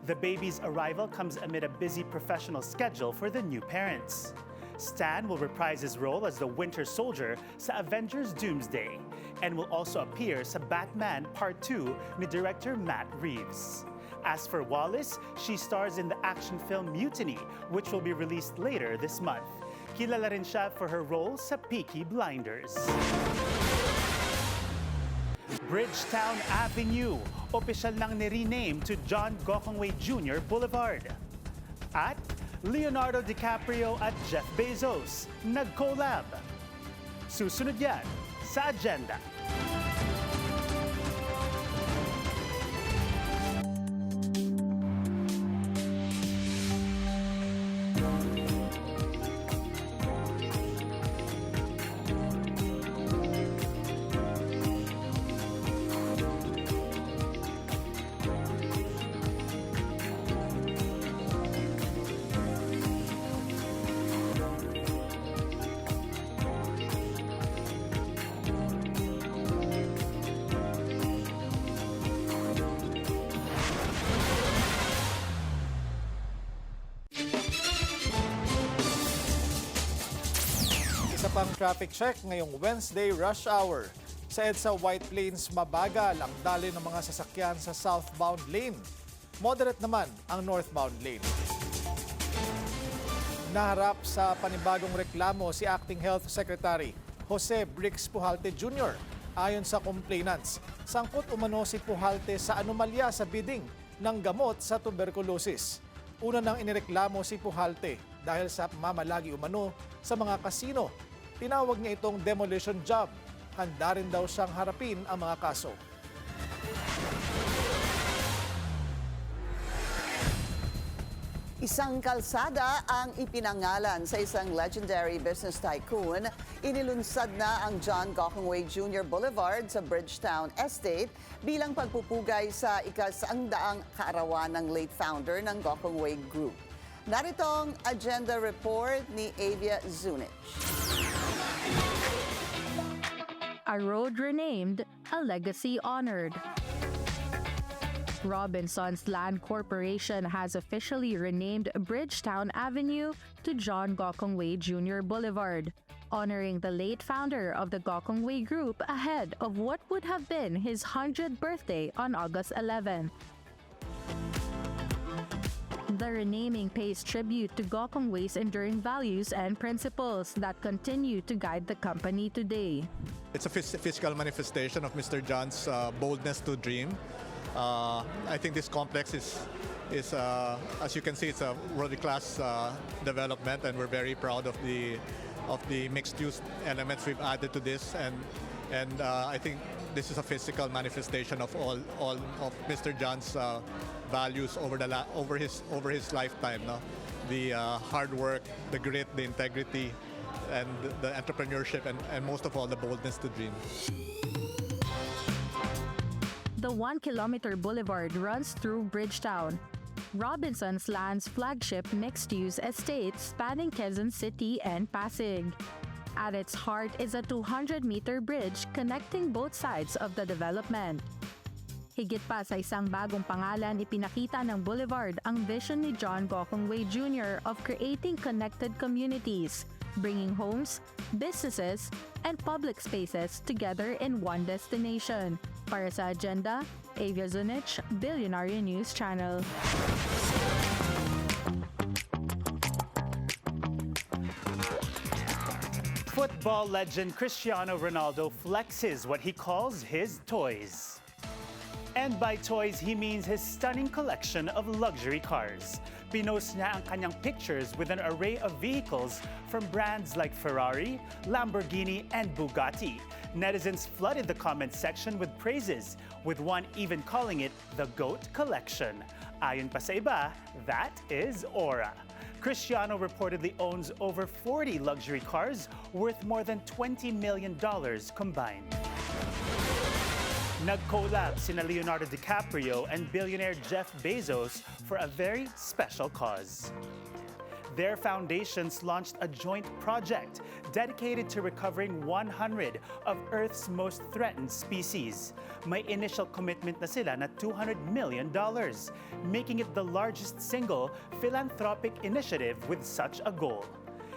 The baby's arrival comes amid a busy professional schedule for the new parents. Stan will reprise his role as the Winter Soldier sa Avengers Doomsday and will also appear sa Batman Part 2 ni director Matt Reeves. As for Wallis, she stars in the action film Mutiny, which will be released later this month. Kilala rin siya for her role sa Peaky Blinders. Bridgetown Avenue, opisyal nang ni-rename to John Gokongwei Jr. Boulevard. At Leonardo DiCaprio at Jeff Bezos nag-collab. Susunod yan sa agenda. Isa pang traffic check ngayong Wednesday rush hour. Sa EDSA White Plains, mabagal ang daloy ng mga sasakyan sa southbound lane. Moderate naman ang northbound lane. Naharap sa panibagong reklamo si Acting Health Secretary Jose Brix Pujalte Jr. Ayon sa complainants, sangkot umano si Pujalte sa anomalya sa bidding ng gamot sa tuberculosis. Una nang inireklamo si Pujalte dahil sa mamalagi umano sa mga kasino. Tinawag niya itong demolition job. Handa rin daw siyang harapin ang mga kaso. Isang kalsada ang ipinangalan sa isang legendary business tycoon. Inilunsad na ang John Gokongwei Jr. Boulevard sa Bridgetown Estate bilang pagpupugay sa ika-100 kaarawan ng late founder ng Gokongwei Group. Narito ang agenda report ni Avia Zunich. A road renamed, a legacy honored. Robinsons Land Corporation has officially renamed Bridgetown Avenue to John Gokongwei Jr. Boulevard, honoring the late founder of the Gokongwei Group ahead of what would have been his 100th birthday on August 11th. The renaming pays tribute to Gokongwei's enduring values and principles that continue to guide the company today. It's a physical manifestation of Mr. John's boldness to dream. I think this complex is as you can see, it's a world-class development, and we're very proud of the mixed-use elements we've added to this, and I think this is a physical manifestation of all of Mr. John's values over his lifetime. No? The hard work, the grit, the integrity, and the entrepreneurship, and most of all, the boldness to dream. The 1-kilometer boulevard runs through Bridgetown, Robinsons Land's flagship mixed-use estate spanning Quezon City and Pasig. At its heart is a 200-meter bridge connecting both sides of the development. Higit pa sa isang bagong pangalan, ipinakita ng boulevard ang vision ni John Gokongwei Jr. of creating connected communities, bringing homes, businesses, and public spaces together in one destination. Para sa Agenda, Avia Zunich, Billionaire News Channel. Football legend Cristiano Ronaldo flexes what he calls his toys. And by toys, he means his stunning collection of luxury cars. Pinost niya ang kanyang pictures with an array of vehicles from brands like Ferrari, Lamborghini, and Bugatti. Netizens flooded the comment section with praises, with one even calling it the GOAT collection. Ayon pa sa iba, that is aura. Cristiano reportedly owns over 40 luxury cars worth more than $20 million combined. Nag-collab sina Leonardo DiCaprio and billionaire Jeff Bezos for a very special cause. Their foundations launched a joint project dedicated to recovering 100 of Earth's most threatened species. May initial commitment na sila na $200 million, making it the largest single philanthropic initiative with such a goal.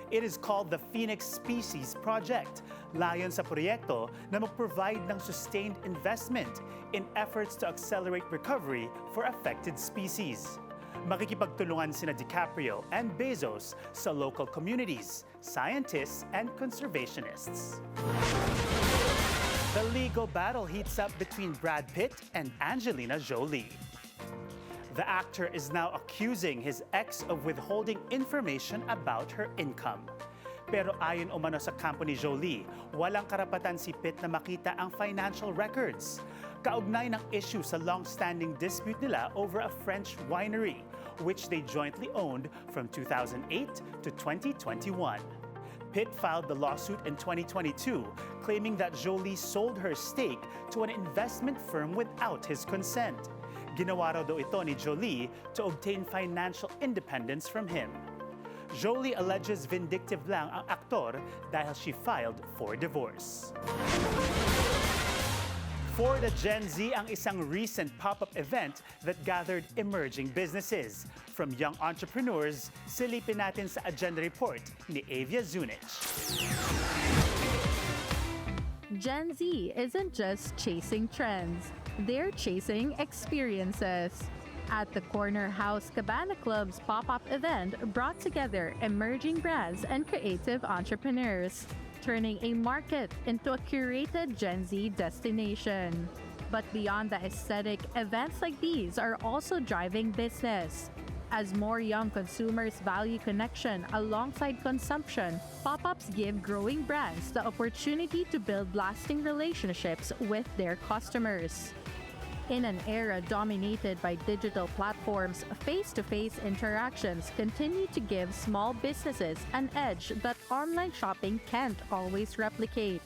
It is called the Phoenix Species Project. Layon sa proyekto na mag-provide ng sustained investment in efforts to accelerate recovery for affected species. Makikipagtulungan sina DiCaprio and Bezos sa local communities, scientists, and conservationists. The legal battle heats up between Brad Pitt and Angelina Jolie. The actor is now accusing his ex of withholding information about her income. Pero ayon umano sa kampo ni Jolie, walang karapatan si Pitt na makita ang financial records. Kaugnay ng issue sa long-standing dispute nila over a French winery, which they jointly owned from 2008 to 2021. Pitt filed the lawsuit in 2022, claiming that Jolie sold her stake to an investment firm without his consent. Ginawa raw daw ito ni Jolie to obtain financial independence from him. Jolie alleges vindictive lang ang aktor dahil she filed for divorce. For the Gen Z ang isang recent pop-up event that gathered emerging businesses. From young entrepreneurs, silipin natin sa Agenda Report ni Avia Zunich. Gen Z isn't just chasing trends. They're chasing experiences. At the Corner House Cabana Club's pop-up event brought together emerging brands and creative entrepreneurs, turning a market into a curated Gen Z destination. But beyond the aesthetic, events like these are also driving business. As more young consumers value connection alongside consumption, pop-ups give growing brands the opportunity to build lasting relationships with their customers. In an era dominated by digital platforms, face-to-face interactions continue to give small businesses an edge that online shopping can't always replicate.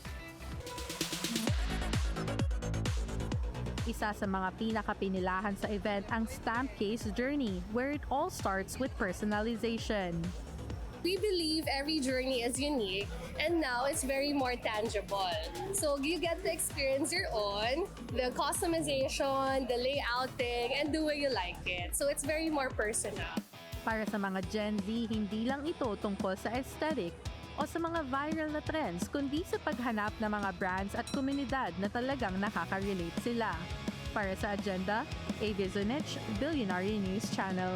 Isa sa mga pinakapinilahan sa event ang Stamp Case Journey, where it all starts with personalization. We believe every journey is unique and now it's very more tangible. So you get to experience your own, the customization, the layouting, and the way you like it. So it's very more personal. Para sa mga Gen Z, hindi lang ito tungkol sa aesthetic o sa mga viral na trends, kundi sa paghanap ng mga brands at komunidad na talagang nakaka-relate sila. Para sa Agenda, Avi Zunich, Billionaire News Channel.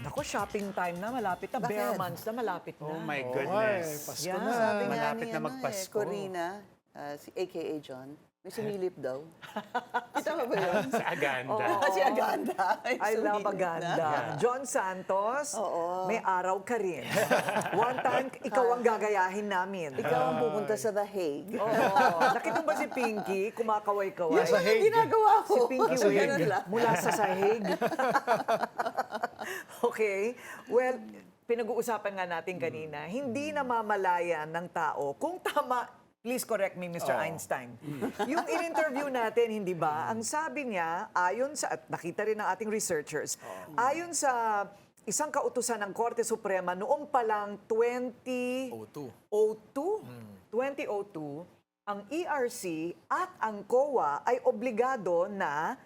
Ako, shopping time na, malapit na. Bakit? Bare months na, malapit na. Oh my goodness. Pasko Yeah. na. Sabi nga Malapit ni, na magpasko. Corina, si AKA John, may sumilip daw. Kita mo ba yun? Sa Aganda. Si Aganda. I love Aganda. John Santos, may araw ka rin. One time, ikaw ang gagayahin namin. Ikaw ang pupunta sa The Hague. Nakita mo ba si Pinky, kumakaway-kaway? Yan ang ginagawa ko. Si Pinky Sa Wig, ganun lang. mula sa sahig. Okay. Well, pinag-uusapan nga natin kanina, hindi namamalayan ng tao kung tama. Please correct me, Mr. Einstein. Yung in-interview natin, hindi ba, ang sabi niya, ayon sa, at nakita rin ng ating researchers, ayon sa isang kautusan ng Korte Suprema noong palang 2002, ang ERC at ang COA ay obligado na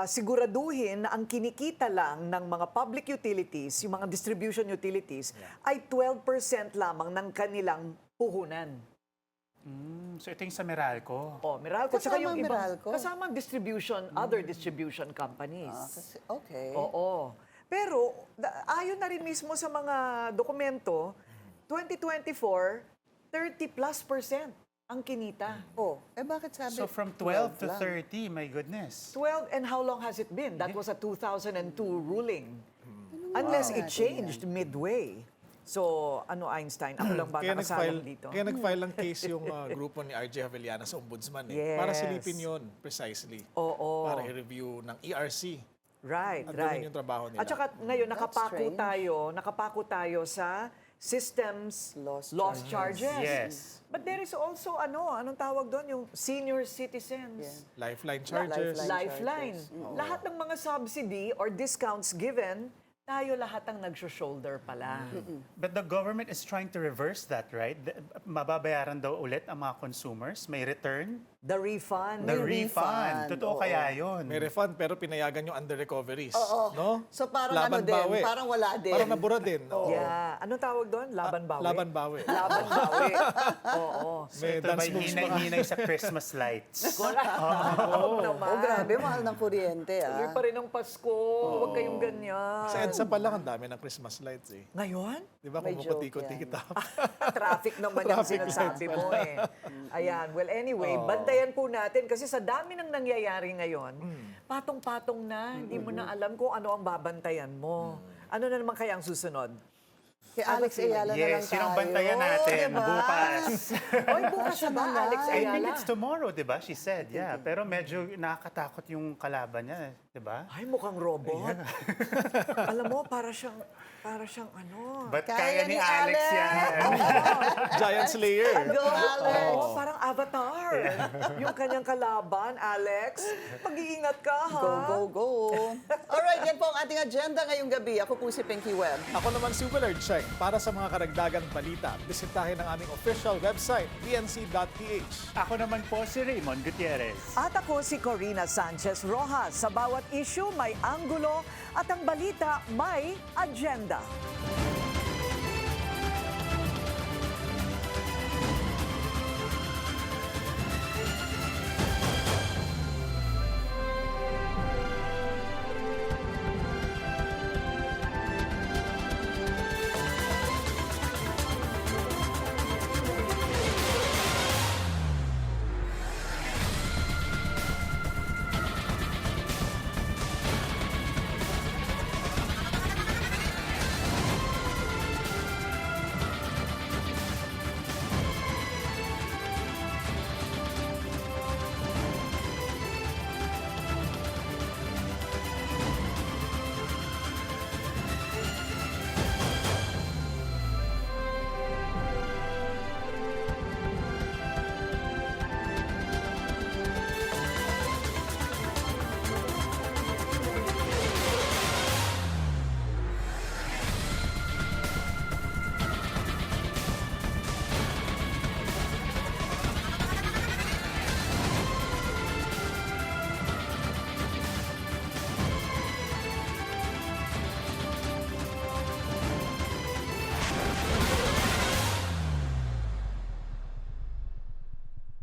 siguraduhin na ang kinikita lang ng mga public utilities, yung mga distribution utilities, ay 12% lamang ng kanilang puhunan. So ito yung sa Meralco. Meralco. Tsaka yung ibang, Meralco? kasama distribution, other distribution companies. Okay. Oo. Pero, ayon na rin mismo sa mga dokumento, 2024, 30+% ang kinita. Bakit sabi? So from 12 to lang? 30, my goodness. 12, and how long has it been? That was a 2002 ruling. Unless it changed midway. So, Einstein? Ako lang ba nakasalang dito? Kaya nag-file ng case yung grupo ni RJ Havellana sa Ombudsman. Yes. Para silipin yun, precisely. Oo. Para i-review ng ERC. Right, At right. gawin yung trabaho nila. At saka ngayon, nakapako tayo sa systems lost charges. Yes. But there is also, anong tawag doon? Yung senior citizens. Lifeline charges. Lifeline. Lahat ng mga subsidy or discounts given, tayo lahat ang nag-shoulder pala. But the government is trying to reverse that, right? Mababayaran daw ulit ang mga consumers? May return? The refund. The refund. Totoo kaya yun? May refund pero pinayagan yung under recoveries. Oo. No? So parang Laban bawi. parang wala din. Parang nabura din. Yeah. Anong tawag doon? Laban bawi? Laban bawi. Laban bawi. Oo. So ito may hinay-hinay sa Christmas lights. Oo naman. Grabe, mahal ng kuryente. Tuloy pa rin ang Pasko. Huwag kayong ganyan. Sa EDSA pa lang, ang dami ng Christmas lights eh. Ngayon? Di ba kung patikot-tikita? Traffic naman yung sinasabi mo eh. Ayan. Well, anyway, bantayan po natin kasi sa dami ng nangyayari ngayon, patong-patong na, hindi mo na alam kung ano ang babantayan mo. Ano na naman kaya ang susunod? Kay Alex Ayala na lang tayo. Yes, sinong bantayan natin bukas? Oy, bukas na ba, Alex I think Ayala? it's tomorrow, di ba? She said, yeah. Pero medyo nakakatakot yung kalaban niya, di ba? Ay, mukhang robot. Alam mo, para siyang But kaya ni Alex yan. Giant Slayer. Go, Alex! Parang Avatar. Yung kanyang kalaban, Alex. Mag-iingat ka, ha? Go. Alright, yan po ang ating agenda ngayong gabi. Ako po si Pinky Webb. Ako naman si Willard Cheng. Para sa mga karagdagang balita, bisitahin ang aming official website, pnc.ph. Ako naman po si Raymond Gutierrez. At ako si Corina Sanchez Rojas. Sa bawat issue may anggulo at ang balita may agenda.